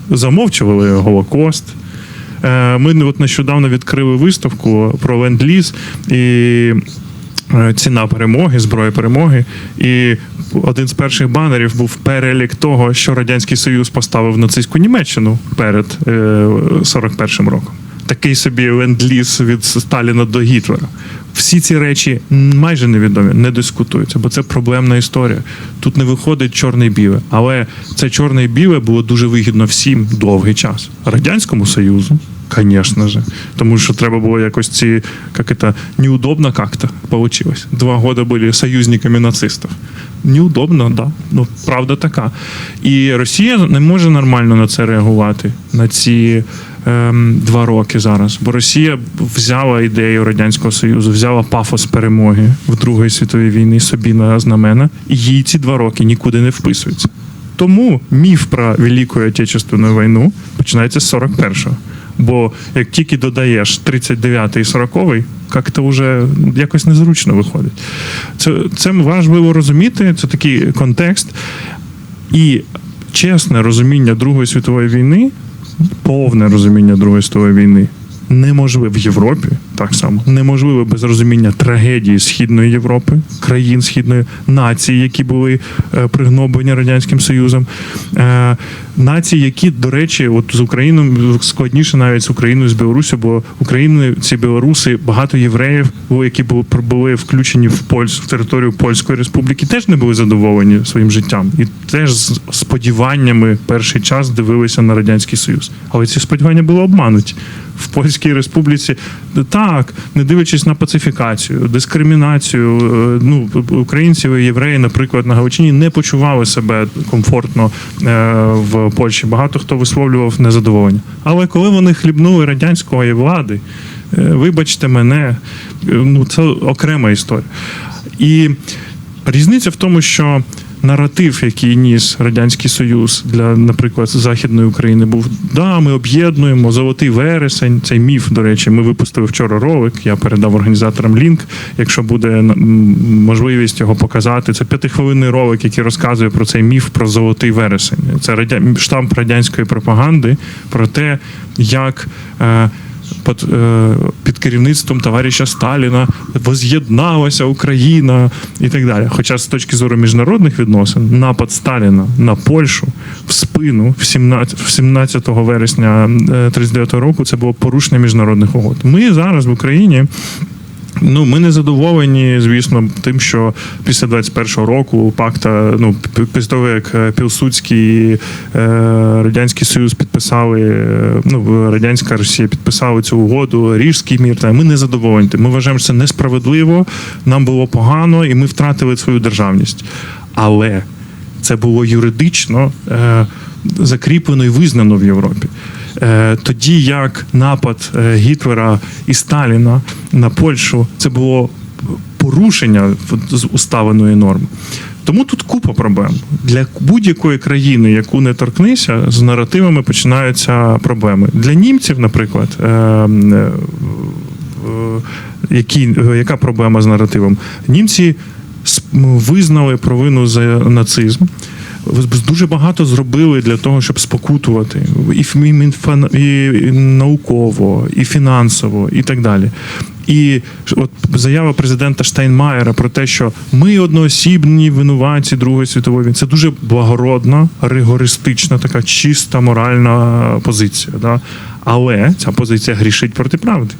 Замовчували Голокост. Ми от нещодавно відкрили виставку про ленд-ліз і ціна перемоги, зброя перемоги. І один з перших банерів був перелік того, що Радянський Союз поставив нацистську Німеччину перед 41-м роком. Такий собі ленд-ліз від Сталіна до Гітлера. Всі ці речі майже невідомі, не дискутуються, бо це проблемна історія. Тут не виходить чорне і біле. Але це чорне і біле було дуже вигідно всім довгий час. Радянському Союзу, звісно ж, тому що треба було якось неудобно как-то получилось. 2 роки були союзниками нацистів. Неудобно, да. Ну, правда така. І Росія не може нормально на це реагувати, на ці 2 роки зараз. Бо Росія взяла ідею Радянського Союзу, взяла пафос перемоги в Другій світовій війні собі на знамена, і їй ці 2 роки нікуди не вписуються. Тому міф про Велику Отечественну війну починається з 41-го. Бо як тільки додаєш 39-й і 40-й, як-то вже якось незручно виходить. Це важливо розуміти, це такий контекст. І чесне розуміння Другої світової війни, повне розуміння Другої світової війни неможливо в Європі, так само, неможливо без розуміння трагедії Східної Європи, країн Східної, націй, які були пригноблені Радянським Союзом, нації, які, до речі, от з Україною складніше навіть з Україною, з Білоруссю, бо українці, білоруси, багато євреїв, які були включені в територію Польської Республіки, теж не були задоволені своїм життям. І теж з сподіваннями перший час дивилися на Радянський Союз. Але ці сподівання були обмануті. В Польській Республіці, так, не дивлячись на пацифікацію, дискримінацію, українців і євреї, наприклад, на Галичині не почували себе комфортно в Польщі. Багато хто висловлював незадоволення. Але коли вони хлібнули радянської влади, вибачте мене, це окрема історія. І різниця в тому, що наратив, який ніс Радянський Союз для, наприклад, Західної України, був: да, ми об'єднуємо, золотий вересень, цей міф, до речі, ми випустили вчора ролик, я передав організаторам лінк, якщо буде можливість його показати. Це 5-хвилинний ролик, який розказує про цей міф про золотий вересень. Це штамп радянської пропаганди про те, як під керівництвом товариша Сталіна воз'єдналася Україна і так далі. Хоча з точки зору міжнародних відносин напад Сталіна на Польщу в спину 17 вересня 1939 року це було порушення міжнародних угод. Ми зараз в Україні, ми не задоволені, звісно, тим, що після 21-го року пакта, після того, як Пілсудський і Радянський Союз підписали, Радянська Росія підписали цю угоду, Рижський мір, ми не задоволені. Ми вважаємо, що це несправедливо, нам було погано, і ми втратили свою державність. Але це було юридично закріплено і визнано в Європі. Тоді як напад Гітлера і Сталіна на Польщу, це було порушення з усталеної норми. Тому тут купа проблем. Для будь-якої країни, яку не торкнися, з наративами починаються проблеми. Для німців, наприклад, яка проблема з наративом? Німці визнали провину за нацизм, дуже багато зробили для того, щоб спокутувати і науково, і фінансово, і так далі. І от заява президента Штайнмаєра про те, що ми одноосібні винуватці Другої світової війни, це дуже благородна, ригористична, така чиста моральна позиція. Да? Але ця позиція грішить проти правди.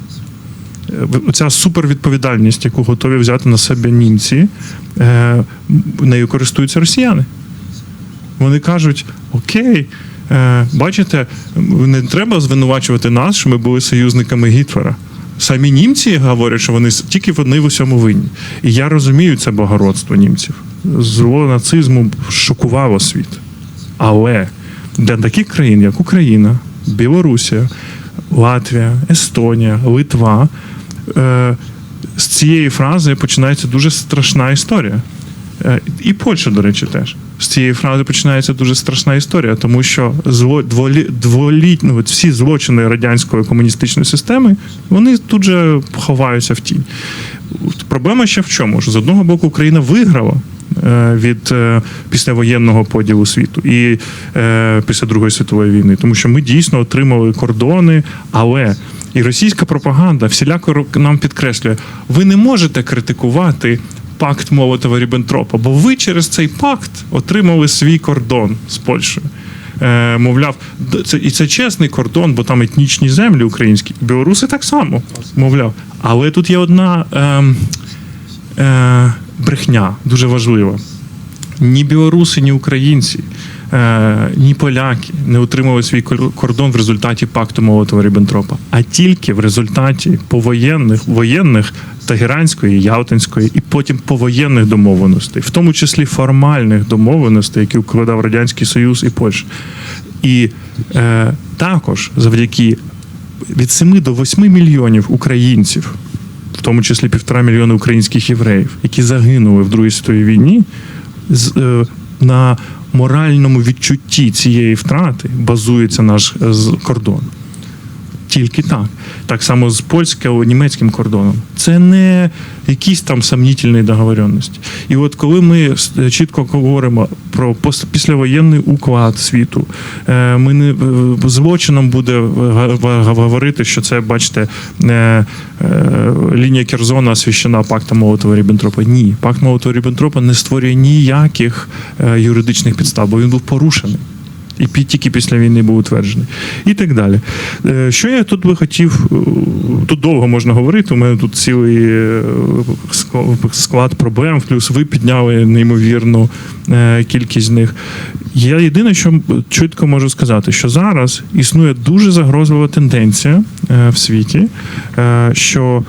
Ця супервідповідальність, яку готові взяти на себе німці, нею користуються росіяни. Вони кажуть: окей, бачите, не треба звинувачувати нас, що ми були союзниками Гітлера. Самі німці говорять, що тільки вони в усьому винні. І я розумію це благородство німців. Зло нацизму шокувало світ. Але для таких країн, як Україна, Білорусія, Латвія, Естонія, Литва, з цієї фрази починається дуже страшна історія. І Польща, до речі, теж. З цієї фрази починається дуже страшна історія, тому що всі злочини радянської комуністичної системи, вони тут же ховаються в тінь. Проблема ще в чому? Що з одного боку Україна виграла від післявоєнного поділу світу і після Другої світової війни, тому що ми дійсно отримали кордони, але і російська пропаганда всіляко нам підкреслює: ви не можете критикувати пакт Молотова-Ріббентропа, бо ви через цей пакт отримали свій кордон з Польщею. Мовляв, це чесний кордон, бо там етнічні землі українські. Білоруси так само, мовляв. Але тут є одна брехня, дуже важлива. Ні білоруси, ні українці, ні поляки не отримали свій кордон в результаті пакту Молотова-Ріббентропа, а тільки в результаті воєнних Тегеранської, Ялтинської і потім повоєнних домовленостей, в тому числі формальних домовленостей, які укладав Радянський Союз і Польща. І також завдяки від 7 до 8 мільйонів українців, в тому числі 1,5 мільйона українських євреїв, які загинули в Другій світовій війні, на моральному відчутті цієї втрати базується наш кордон. Тільки так. Так само з польсько-німецьким кордоном. Це не якісь там сомнительні договоренності. І от коли ми чітко говоримо про післявоєнний уклад світу, ми не злочином буде говорити, що це, бачите, лінія Керзона освящена пактом Молотова-Ріббентропа. Ні, пакт Молотова-Ріббентропа не створює ніяких юридичних підстав, бо він був порушений. І тільки після війни був утверджений. І так далі. Що я тут би хотів, тут довго можна говорити, у мене тут цілий склад проблем, плюс ви підняли неймовірну кількість з них. Я єдине, що чітко можу сказати, що зараз існує дуже загрозлива тенденція в світі, що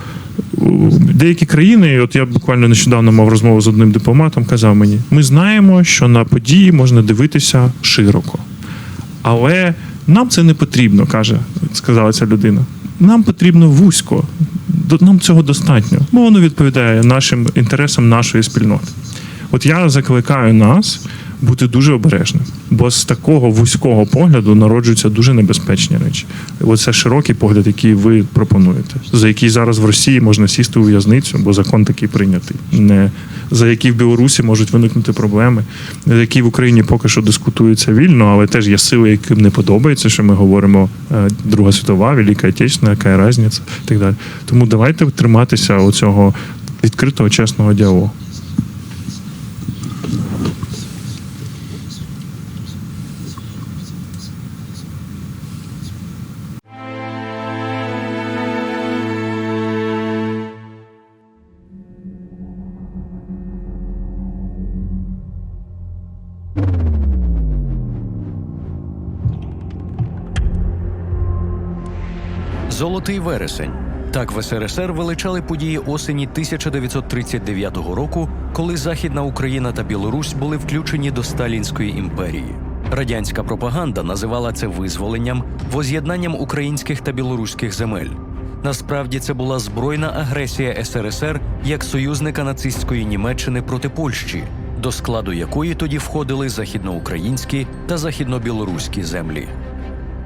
деякі країни, от я буквально нещодавно мав розмову з одним дипломатом, казав мені: ми знаємо, що на події можна дивитися широко. Але нам це не потрібно, сказала ця людина. Нам потрібно вузько. Нам цього достатньо. Бо воно відповідає нашим інтересам нашої спільноти. От я закликаю нас бути дуже обережним, бо з такого вузького погляду народжуються дуже небезпечні речі. Оце широкий погляд, який ви пропонуєте, за який зараз в Росії можна сісти у в'язницю, бо закон такий прийнятий. Не за який в Білорусі можуть виникнути проблеми, за які в Україні поки що дискутується вільно, але теж є сили, яким не подобається, що ми говоримо Друга світова, Велика Отечественна, яка різниця і так далі. Тому давайте триматися оцього відкритого, чесного діалогу. Золотий вересень. Так в СРСР величали події осені 1939 року, коли Західна Україна та Білорусь були включені до Сталінської імперії. Радянська пропаганда називала це визволенням, воз'єднанням українських та білоруських земель. Насправді це була збройна агресія СРСР як союзника нацистської Німеччини проти Польщі, до складу якої тоді входили західноукраїнські та західнобілоруські землі.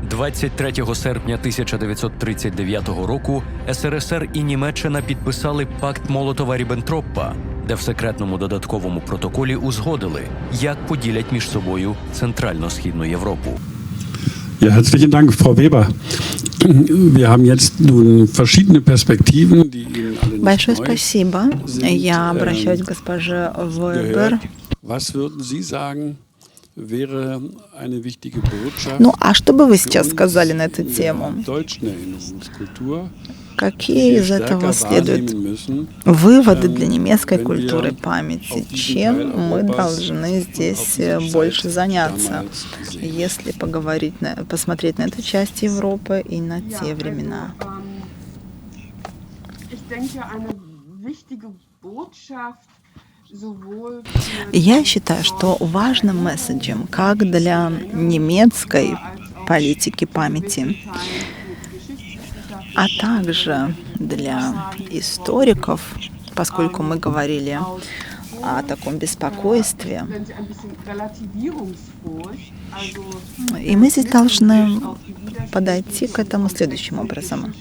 23 серпня 1939 року СРСР і Німеччина підписали пакт Молотова-Ріббентропа, де в секретному додатковому протоколі узгодили, як поділять між собою Центрально-Східну Європу. Ja, herzlichen Dank, Frau Weber. Wir haben jetzt nun verschiedene Perspektiven, die Ihnen alle nicht Большое neu спасибо. Я обращаюсь к госпоже Вебер. gehört. Was würden Sie sagen, wäre eine wichtige Botschaft Ну, а что бы вы сейчас für uns сказали на эту in der тему? deutschen Erinnerungskultur, Какие die из wir этого stärker следуют wahrnehmen müssen, выводы для немецкой wenn wir культуры памяти? auf diesen Чем Teil мы Europas должны und здесь auf diese больше Zeit заняться, damals sehen? если посмотреть на эту часть Европы и на те времена? Я считаю, что важным месседжем как для немецкой политики памяти, а также для историков, поскольку мы говорили о таком беспокойстве. И мы здесь должны подойти к этому следующим образом.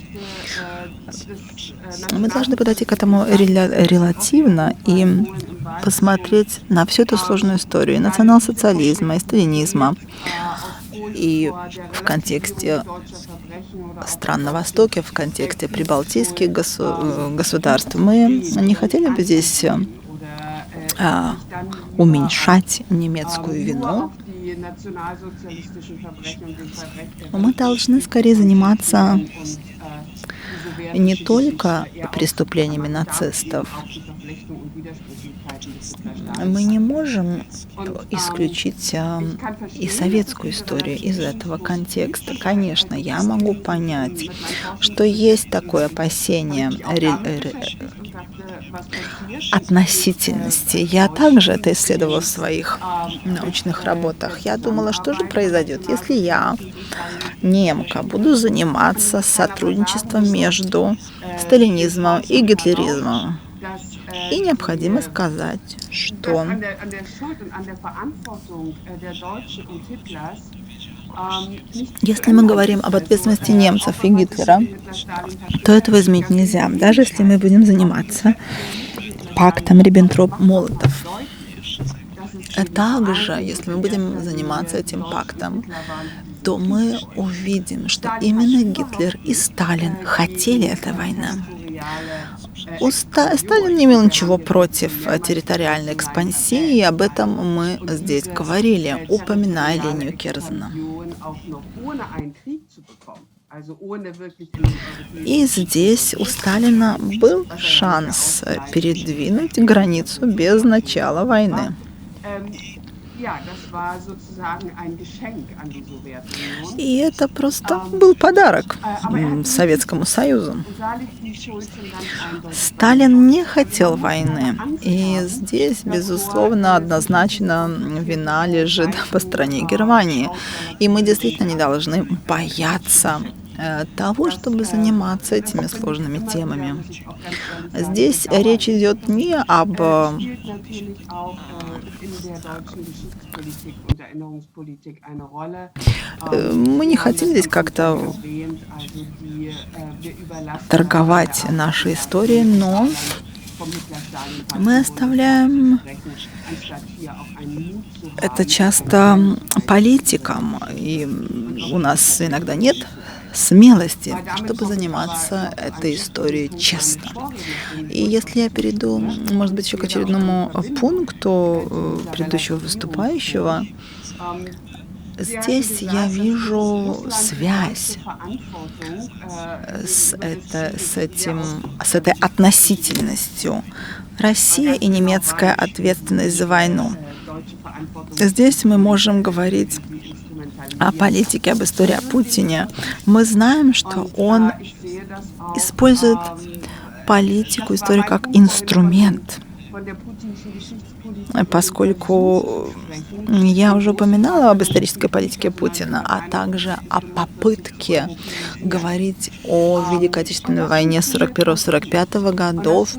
Мы должны подойти к этому релативно и посмотреть на всю эту сложную историю и национал-социализма, и сталинизма, и в контексте стран на Востоке, в контексте прибалтийских государств. Мы не хотели бы здесь уменьшать немецкую вину. Мы должны скорее заниматься не только преступлениями нацистов. Мы не можем исключить и советскую историю из этого контекста. Конечно, я могу понять, что есть такое опасение относительности. Я также это исследовала в своих научных работах. Я думала, что же произойдет, если я, немка, буду заниматься сотрудничеством между сталинизмом и гитлеризмом. И необходимо сказать, что если мы говорим об ответственности немцев и Гитлера, то этого изменить нельзя, даже если мы будем заниматься пактом Риббентроп-Молотов. Также, если мы будем заниматься этим пактом, то мы увидим, что именно Гитлер и Сталин хотели этой войны. Сталин не имел ничего против территориальной экспансии, и об этом мы здесь говорили, упоминая линию Керзена. И здесь у Сталина был шанс передвинуть границу без начала войны. И это просто был подарок Советскому Союзу. Сталин не хотел войны. И здесь, безусловно, однозначно вина лежит по стороне Германии. И мы действительно не должны бояться того, чтобы заниматься этими сложными темами. Здесь речь идет не об мы не хотим здесь как-то торговать нашей историей, но мы оставляем это часто политикам, и у нас иногда нет смелости, чтобы заниматься этой историей честно. И если я перейду, может быть, еще к очередному пункту предыдущего выступающего, здесь я вижу связь с этой относительностью. Россия и немецкая ответственность за войну. Здесь мы можем говорить о политике, об истории, о Путине. Мы знаем, что он использует политику, историю как инструмент. Поскольку я уже упоминала об исторической политике Путина, а также о попытке говорить о Великой Отечественной войне 41-45 годов,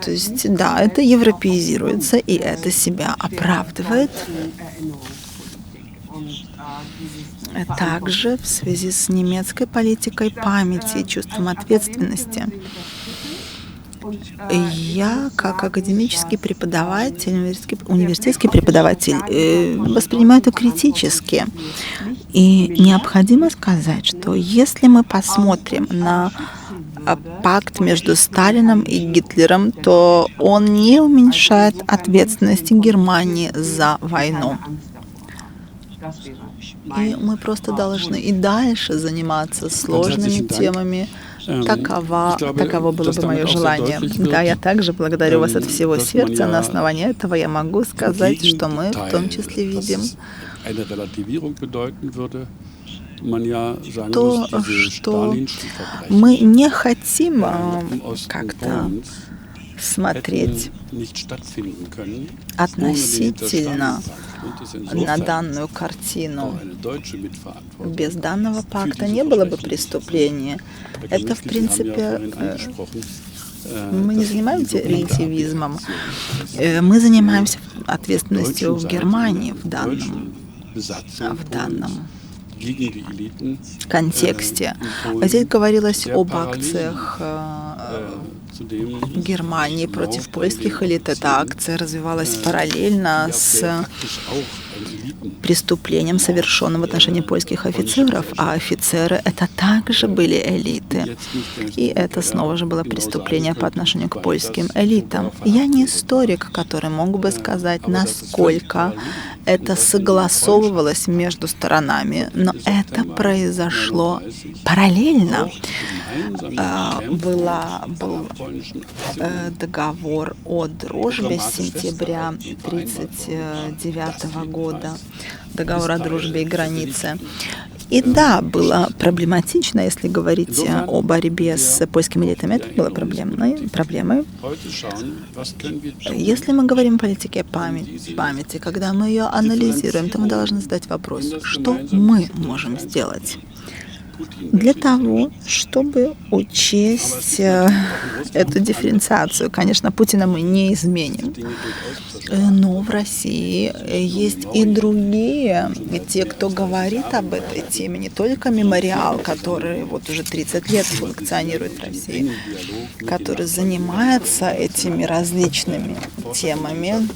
то есть, да, это европеизируется, и это себя оправдывает. Также в связи с немецкой политикой памяти и чувством ответственности. Я, как академический преподаватель, университетский преподаватель, воспринимаю это критически. И необходимо сказать, что если мы посмотрим на пакт между Сталином и Гитлером, то он не уменьшает ответственности Германии за войну. И мы просто должны и дальше заниматься сложными темами. Таково было бы мое желание. Да, я также благодарю вас от всего сердца. На основании этого я могу сказать, что мы в том числе видим то, что мы не хотим как-то смотреть относительно на данную картину. Без данного пакта не было бы преступления. Это, в принципе, мы не занимаемся релятивизмом. Мы занимаемся ответственностью в Германии в данном контексте. Здесь говорилось об акциях Германии против польских элит. Эта акция развивалась параллельно с преступлением, совершенным в отношении польских офицеров, а офицеры — это также были элиты. И это снова же было преступление по отношению к польским элитам. Я не историк, который мог бы сказать, насколько это согласовывалось между сторонами, но это произошло параллельно. Был договор о дружбе с сентября 1939 года, договор о дружбе и границе. И да, было проблематично, если говорить о борьбе с польскими элитами, это было проблемой. Если мы говорим о политике памяти, когда мы ее анализируем, то мы должны задать вопрос, что мы можем сделать для того, чтобы учесть эту дифференциацию. Конечно, Путина мы не изменим, но в России есть и другие, те, кто говорит об этой теме, не только мемориал, который вот уже 30 лет функционирует в России, который занимается этими различными темами,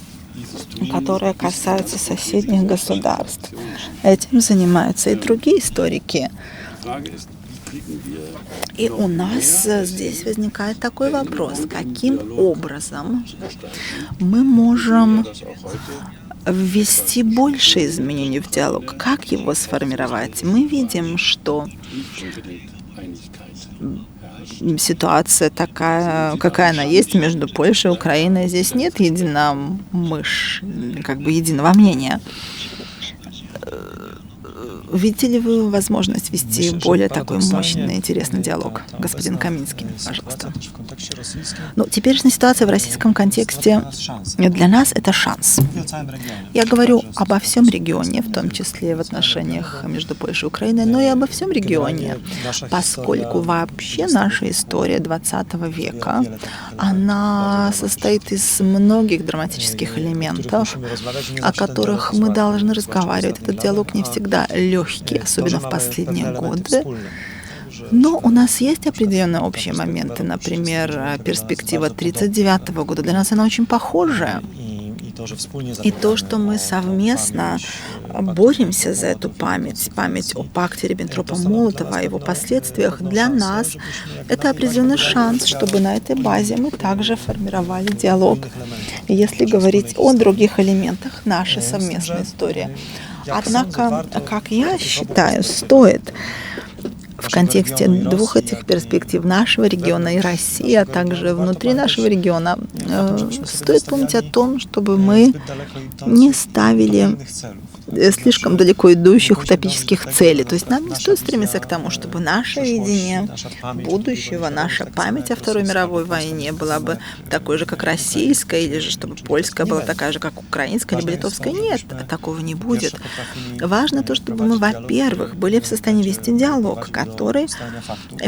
которые касаются соседних государств. Этим занимаются и другие историки. И у нас здесь возникает такой вопрос, каким образом мы можем ввести больше изменений в диалог, как его сформировать. Мы видим, что ситуация такая, какая она есть между Польшей и Украиной. Здесь нет единого мнения. Видите ли вы возможность вести более такой мощный, интересный диалог? Господин Каминский, пожалуйста. Ну, теперешняя ситуация в российском контексте для нас — это шанс. Я говорю обо всем регионе, в том числе в отношениях между Польшей и Украиной, но и обо всем регионе, поскольку вообще наша история XX века, она состоит из многих драматических элементов, о которых мы должны разговаривать. Этот диалог не всегда легкий, особенно в последние годы. Но у нас есть определенные общие моменты. Например, перспектива 1939 года. Для нас она очень похожая. И то, что мы совместно боремся за эту память о пакте Риббентропа-Молотова, о его последствиях, для нас это определенный шанс, чтобы на этой базе мы также формировали диалог. И если говорить о других элементах нашей совместной истории. Однако, как я считаю, стоит в контексте двух этих перспектив нашего региона и России, а также внутри нашего региона, стоит помнить о том, чтобы мы не ставили слишком далеко идущих утопических целей. То есть нам не стоит стремиться к тому, чтобы наше видение будущего, наша память о Второй мировой войне была бы такой же, как российская, или же чтобы польская была такая же, как украинская, либо литовская. Нет, такого не будет. Важно то, чтобы мы, во-первых, были в состоянии вести диалог, который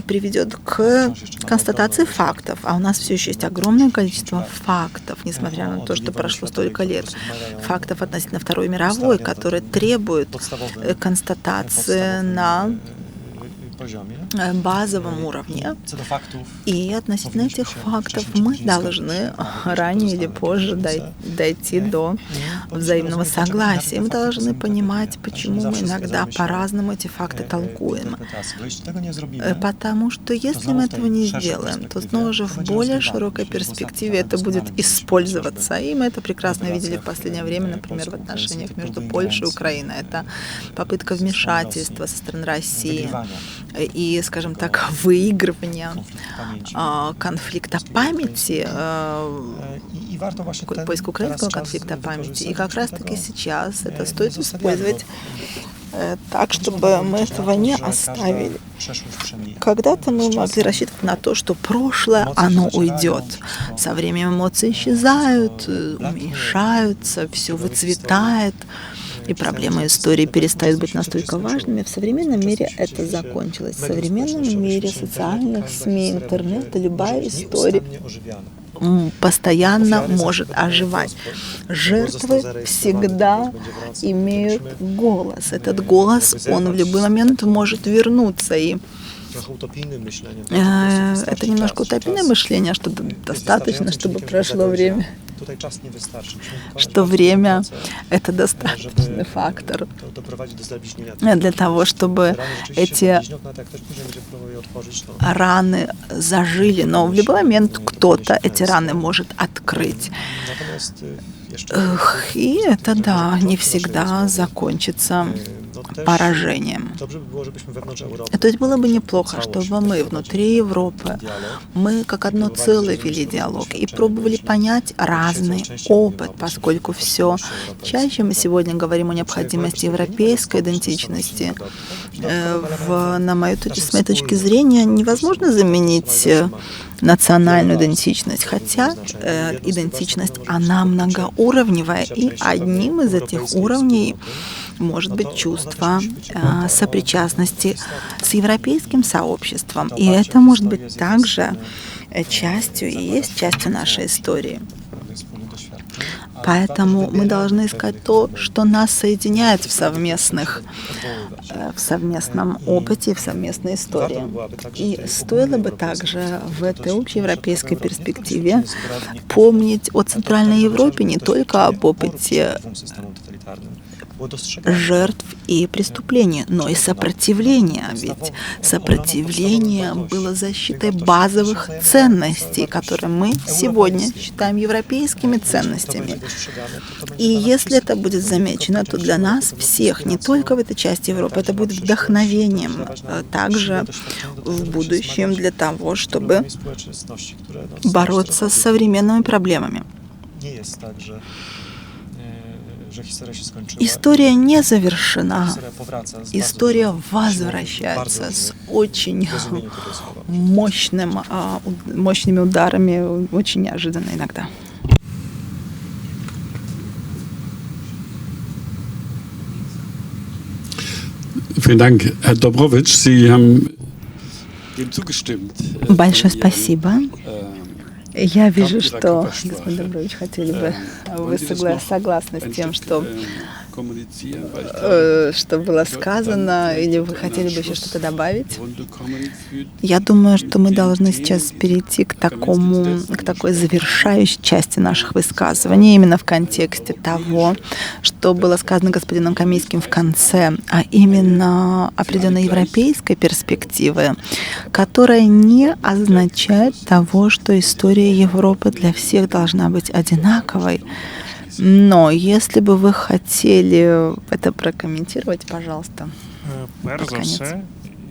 приведет к констатации фактов. А у нас все еще есть огромное количество фактов, несмотря на то, что прошло столько лет. Фактов относительно Второй мировой, которые требуют констатации на базовом уровне. И относительно этих фактов мы должны ранее или позже дойти до взаимного согласия. Мы должны понимать, почему мы иногда по-разному эти факты толкуем. Потому что если мы этого не сделаем, то снова же в более широкой перспективе это будет использоваться. И мы это прекрасно видели в последнее время, например, в отношениях между Польшей и Украиной. Это попытка вмешательства со стороны России и, скажем так, выигрывания конфликта памяти, польско-украинского конфликта памяти. И как раз-таки сейчас это стоит использовать так, чтобы мы этого не оставили. Когда-то мы могли рассчитывать на то, что прошлое, оно уйдет. Со временем эмоции исчезают, уменьшаются, все выцветает, и проблемы истории перестают быть настолько важными. В современном мире это закончилось. В современном мире социальных СМИ, интернета, любая история постоянно может оживать. Жертвы всегда имеют голос. Этот голос, он в любой момент может вернуться. И это немножко утопийное мышление, что достаточно, чтобы прошло время. Что время — это достаточный фактор для того, чтобы эти раны зажили. Но в любой момент кто-то эти раны может открыть. И это, да, не всегда закончится поражением. То есть было бы неплохо, чтобы мы внутри Европы, мы как одно целое вели диалог и пробовали понять разный опыт, поскольку все чаще мы сегодня говорим о необходимости европейской идентичности. С моей точки зрения, невозможно заменить национальную идентичность, хотя идентичность, она многоуровневая, и одним из этих уровней может быть чувство сопричастности с европейским сообществом. И это может быть также частью и есть частью нашей истории. Поэтому мы должны искать то, что нас соединяет в совместном опыте, в совместной истории. И стоило бы также в этой общеевропейской перспективе помнить о Центральной Европе не только об опыте жертв и преступлений, но и сопротивления. Ведь сопротивление было защитой базовых ценностей, которые мы сегодня считаем европейскими ценностями. И если это будет замечено, то для нас всех, не только в этой части Европы, это будет вдохновением также в будущем для того, чтобы бороться с современными проблемами. История не завершена. История возвращается с очень мощными ударами, очень неожиданно иногда. Vielen Dank, Herr Dobrowitsch. Sie haben dem zugestimmt. Большое спасибо. Я вижу, что, господин Добрович, хотели бы, вы согласны с тем, что было сказано, или вы хотели бы еще что-то добавить? Я думаю, что мы должны сейчас перейти к такой завершающей части наших высказываний, именно в контексте того, что было сказано господином Каминским в конце, а именно определенной европейской перспективы, которая не означает того, что история Европы для всех должна быть одинаковой. Но если бы ви хотіли це прокоментувати, пожалуйста. Перш за все,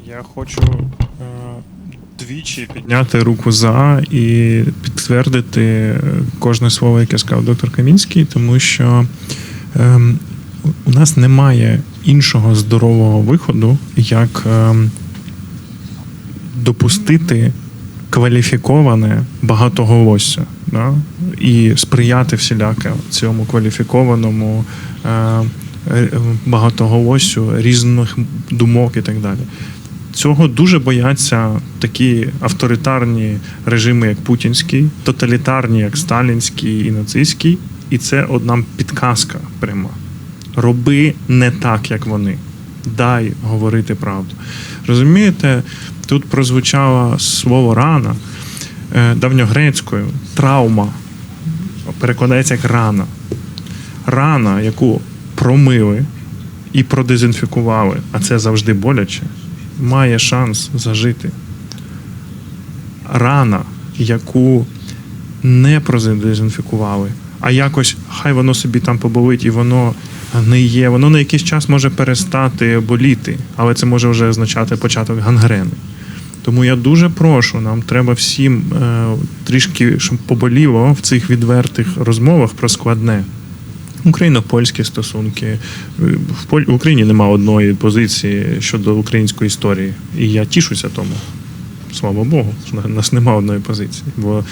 я хочу двічі підняти руку за і підтвердити кожне слово, яке сказав доктор Камінський, тому що у нас немає іншого здорового виходу, як допустити кваліфіковане багатоголосся, да? І сприяти всіляке цьому кваліфікованому багатоголоссю різних думок і так далі. Цього дуже бояться такі авторитарні режими, як путінський, тоталітарні, як сталінський і нацистський, і це одна підказка пряма. Роби не так, як вони. Дай говорити правду. Розумієте, тут прозвучало слово «рана» давньогрецькою, травма, перекладається як рана. Рана, яку промили і продезінфікували, а це завжди боляче, має шанс зажити. Рана, яку не продезінфікували, а якось хай воно собі там поболить і воно не є, воно на якийсь час може перестати боліти, але це може вже означати початок гангрени. Тому я дуже прошу, нам треба всім трішки, щоб поболіло в цих відвертих розмовах про складне. Україно-польські стосунки. В Україні немає одної позиції щодо української історії. І я тішуся тому. Слава Богу, у нас немає одної позиції. Бо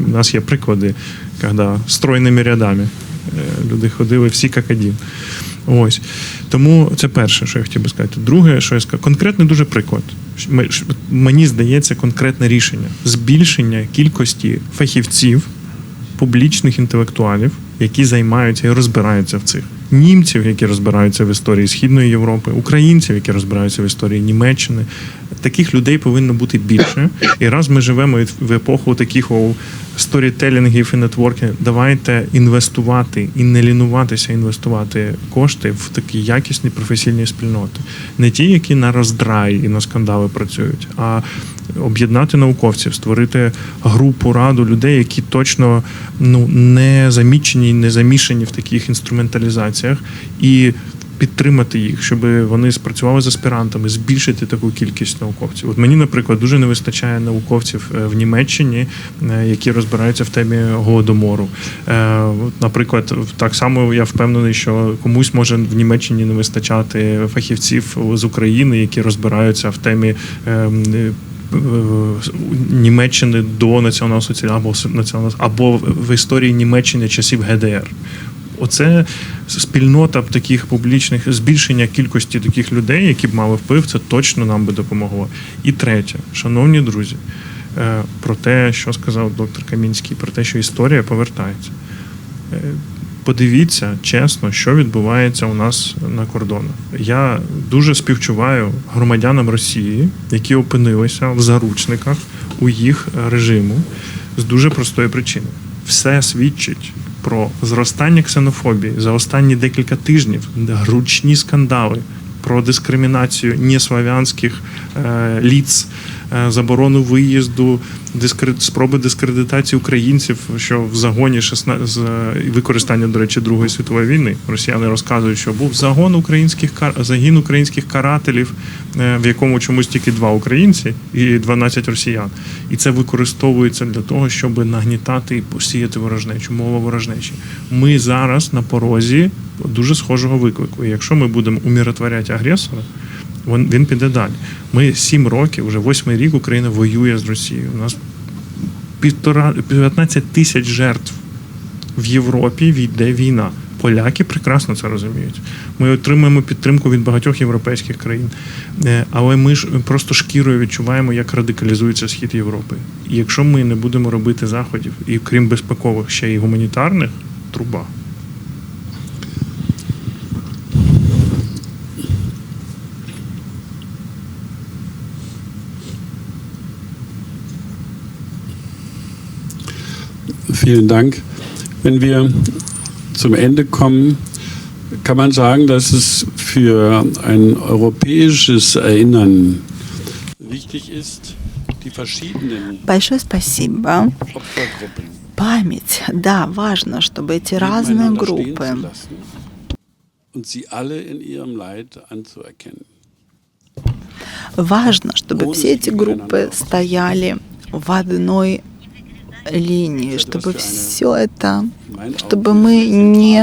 у нас є приклади, коли стройними рядами люди ходили всі як один. Ось. Тому це перше, що я хотів би сказати. Друге, що я скажу, конкретний дуже приклад. Мені здається, конкретне рішення. Збільшення кількості фахівців, публічних інтелектуалів, які займаються і розбираються в цих. Німців, які розбираються в історії Східної Європи, українців, які розбираються в історії Німеччини. Таких людей повинно бути більше. І раз ми живемо в епоху таких сторітелінгів і нетворкінгів, давайте інвестувати і не лінуватися інвестувати кошти в такі якісні професійні спільноти. Не ті, які на роздрай і на скандали працюють, а об'єднати науковців, створити групу, раду людей, які точно не замічені, не замішані в таких інструменталізаціях, і підтримати їх, щоб вони спрацювали з аспірантами, збільшити таку кількість науковців. От мені, наприклад, дуже не вистачає науковців в Німеччині, які розбираються в темі Голодомору. Наприклад, так само я впевнений, що комусь може в Німеччині не вистачати фахівців з України, які розбираються в темі Німеччини до націонал-соціалізму або в історії Німеччини часів ГДР. Оце спільнота таких публічних, збільшення кількості таких людей, які б мали вплив, це точно нам би допомогло. І третє, шановні друзі, про те, що сказав доктор Камінський, про те, що історія повертається. Подивіться чесно, що відбувається у нас на кордонах. Я дуже співчуваю громадянам Росії, які опинилися в заручниках у їх режиму з дуже простої причини. Все свідчить про зростання ксенофобії за останні декілька тижнів, гучні скандали про дискримінацію неславянських ліц заборону виїзду, спроби дискредитації українців, що в загоні використання, до речі, Другої світової війни. Росіяни розказують, що був загін українських карателів, в якому чомусь тільки 2 українці і 12 росіян. І це використовується для того, щоб нагнітати і посіяти ворожнечу, мова ворожнечі. Ми зараз на порозі дуже схожого виклику. І якщо ми будемо умиротворяти агресора, він піде далі. Ми 7 років, вже 8-й рік Україна воює з Росією. У нас 15 тисяч жертв в Європі йде війна. Поляки прекрасно це розуміють. Ми отримуємо підтримку від багатьох європейських країн. Але ми ж просто шкірою відчуваємо, як радикалізується Схід Європи. І якщо ми не будемо робити заходів, і крім безпекових, ще й гуманітарних, труба. Vielen Dank. Wenn wir zum Ende kommen, kann man sagen, dass es für ein europäisches Erinnern wichtig ist, die verschiedenen Большое спасибо. Opfergruppen Память. Да, важно, чтобы эти разные группы und sie alle in ihrem Leid anzuerkennen. Важно, чтобы все эти группы стояли в одной линии, чтобы все это, чтобы мы не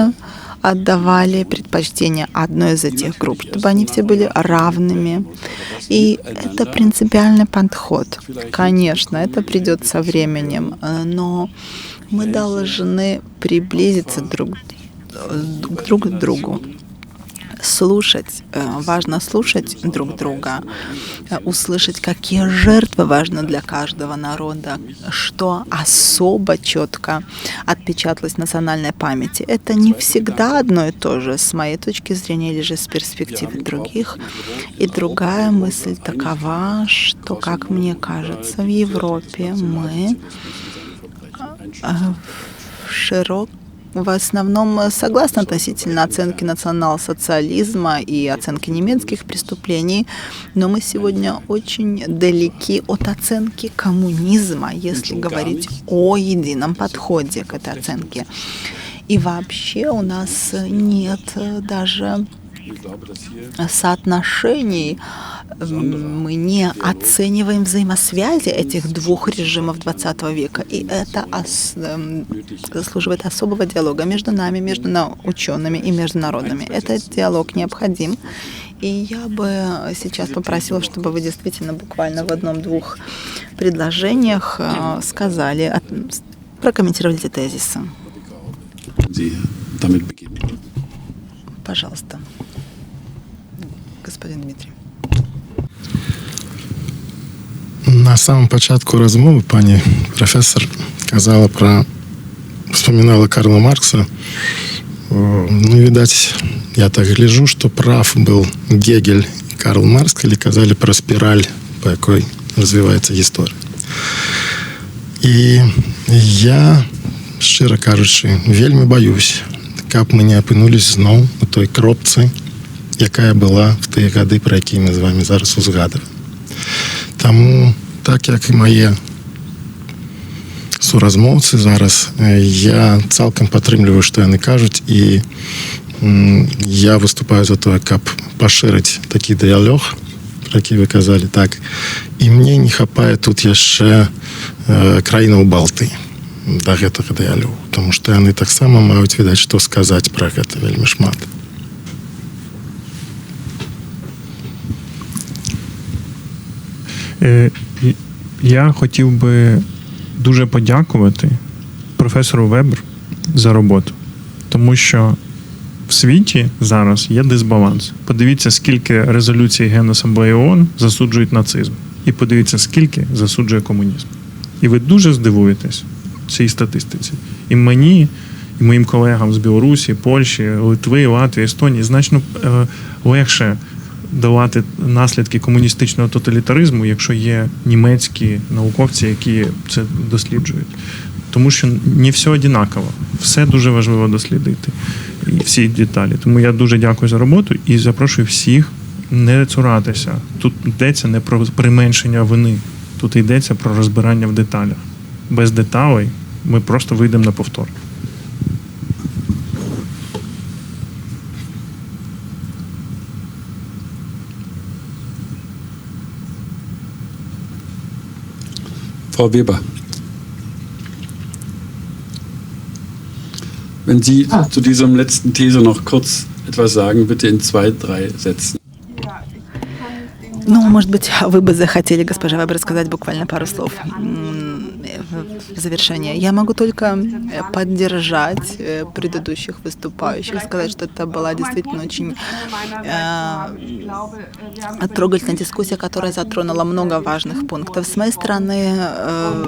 отдавали предпочтение одной из этих групп, чтобы они все были равными. И это принципиальный подход. Конечно, это придет со временем, но мы должны приблизиться друг к другу. Слушать, важно слушать друг друга, услышать, какие жертвы важны для каждого народа, что особо четко отпечаталось в национальной памяти. Это не всегда одно и то же, с моей точки зрения, или же с перспективы других. И другая мысль такова, что, как мне кажется, в Европе мы в основном согласны относительно оценки национал-социализма и оценки немецких преступлений, но мы сегодня очень далеки от оценки коммунизма, если говорить о едином подходе к этой оценке. И вообще у нас нет даже соотношений, мы не оцениваем взаимосвязи этих двух режимов 20 века. И это заслуживает особого диалога между нами, между учеными и между народами. Этот диалог необходим. И я бы сейчас попросила, чтобы вы действительно буквально в одном-двух предложениях сказали, прокомментировали эти тезисы. Пожалуйста. Господин Дмитрий. На самом початку розмови пані професор вспоминала Карла Маркса. Ну, видать, я так гляжу, что прав был Гегель и Карл Маркс, коли казали про спираль, по якой розвивається історія. І я, щиро кажучи, вельми боюсь, каб ми не опинулись знову у той кропці, яка була в ті годи, про які ми з вами зараз узгадуємо. Тому, так як і мої суразмовці зараз, я цілком підтримую, що вони кажуть, і я виступаю за те, каб поширити такий діалог, про який ви казали, так. І мені не хапає тут ще країнаў Балти до гэтага дыялогу, тому што яны таксама маюць, відаць, што сказаць пра гэта вельмі шмат. Я хотів би дуже подякувати професору Вебер за роботу, тому що в світі зараз є дисбаланс. Подивіться, скільки резолюцій Генасамблеї ООН засуджують нацизм. І подивіться, скільки засуджує комунізм. І ви дуже здивуєтесь цій статистиці. І мені, і моїм колегам з Білорусі, Польщі, Литви, Латвії, Естонії значно легше долати наслідки комуністичного тоталітаризму, якщо є німецькі науковці, які це досліджують. Тому що не все однаково. Все дуже важливо дослідити. І всі деталі. Тому я дуже дякую за роботу і запрошую всіх не цуратися. Тут йдеться не про применшення вини. Тут йдеться про розбирання в деталях. Без деталей ми просто вийдемо на повтор. Frau Weber, wenn Sie zu dieser letzten These noch kurz etwas sagen, bitte in 2-3 Sätzen. Ну, может быть, вы бы захотели, госпожа Вебер, сказать буквально пару слов в завершение. Я могу только поддержать предыдущих выступающих, сказать, что это была действительно очень трогательная дискуссия, которая затронула много важных пунктов. С моей стороны,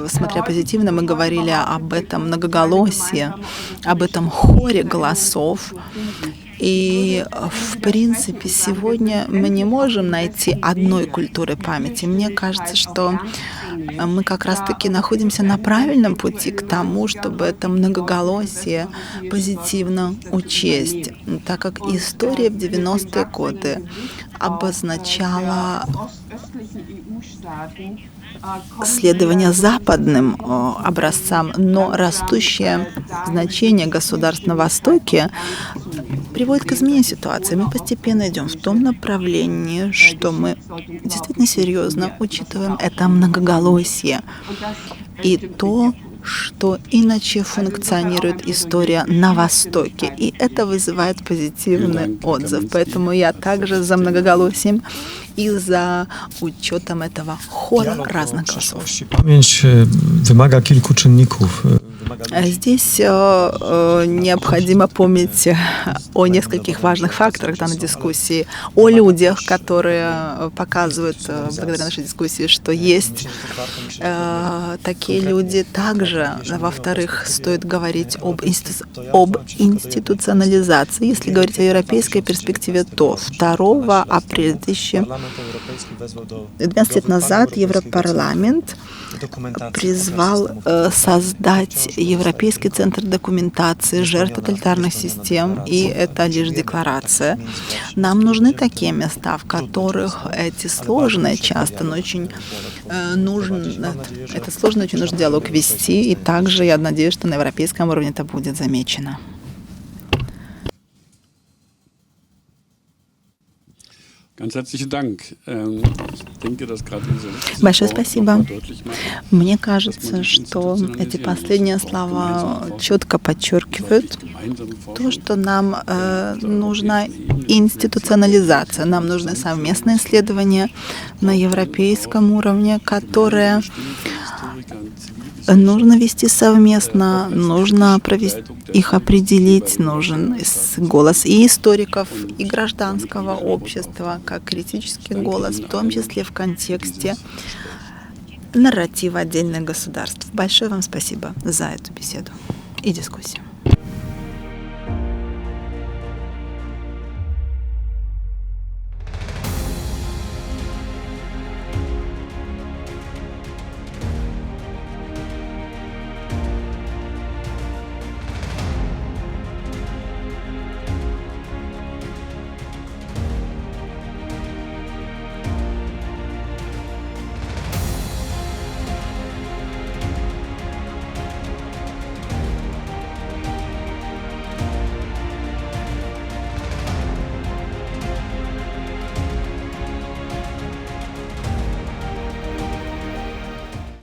смотря позитивно, мы говорили об этом многоголосии, об этом хоре голосов. И, в принципе, сегодня мы не можем найти одной культуры памяти. Мне кажется, что мы как раз-таки находимся на правильном пути к тому, чтобы это многоголосие позитивно учесть, так как история в 90-е годы обозначала следование западным образцам, но растущее значение государств на Востоке приводит к изменению ситуации. Мы постепенно идем в том направлении, что мы действительно серьезно учитываем это многоголосие и то, что иначе функционирует история на Востоке. И это вызывает позитивный отзыв. Поэтому я также за многоголосием и за учетом этого хора разных голосов. Pamięć wymaga kilku czynników. Здесь необходимо помнить о нескольких важных факторах данной дискуссии, о людях, которые показывают, благодаря нашей дискуссии, что есть такие люди. Также, во-вторых, стоит говорить об институционализации. Если говорить о европейской перспективе, то 2 апреля 12 лет назад Европарламент призвал создать Европейский центр документации жертв тоталитарных систем, и это лишь декларация. Нам нужны такие места, в которых эти сложные, часто, но очень этот сложный, очень нужен диалог вести, и также я надеюсь, что на европейском уровне это будет замечено. Большое спасибо. Мне кажется, что эти последние слова четко подчеркивают то, что нам нужна институционализация, нам нужны совместные исследования на европейском уровне, которые нужно вести совместно, нужно их определить, нужен голос и историков, и гражданского общества, как критический голос, в том числе в контексте нарратива отдельных государств. Большое вам спасибо за эту беседу и дискуссию.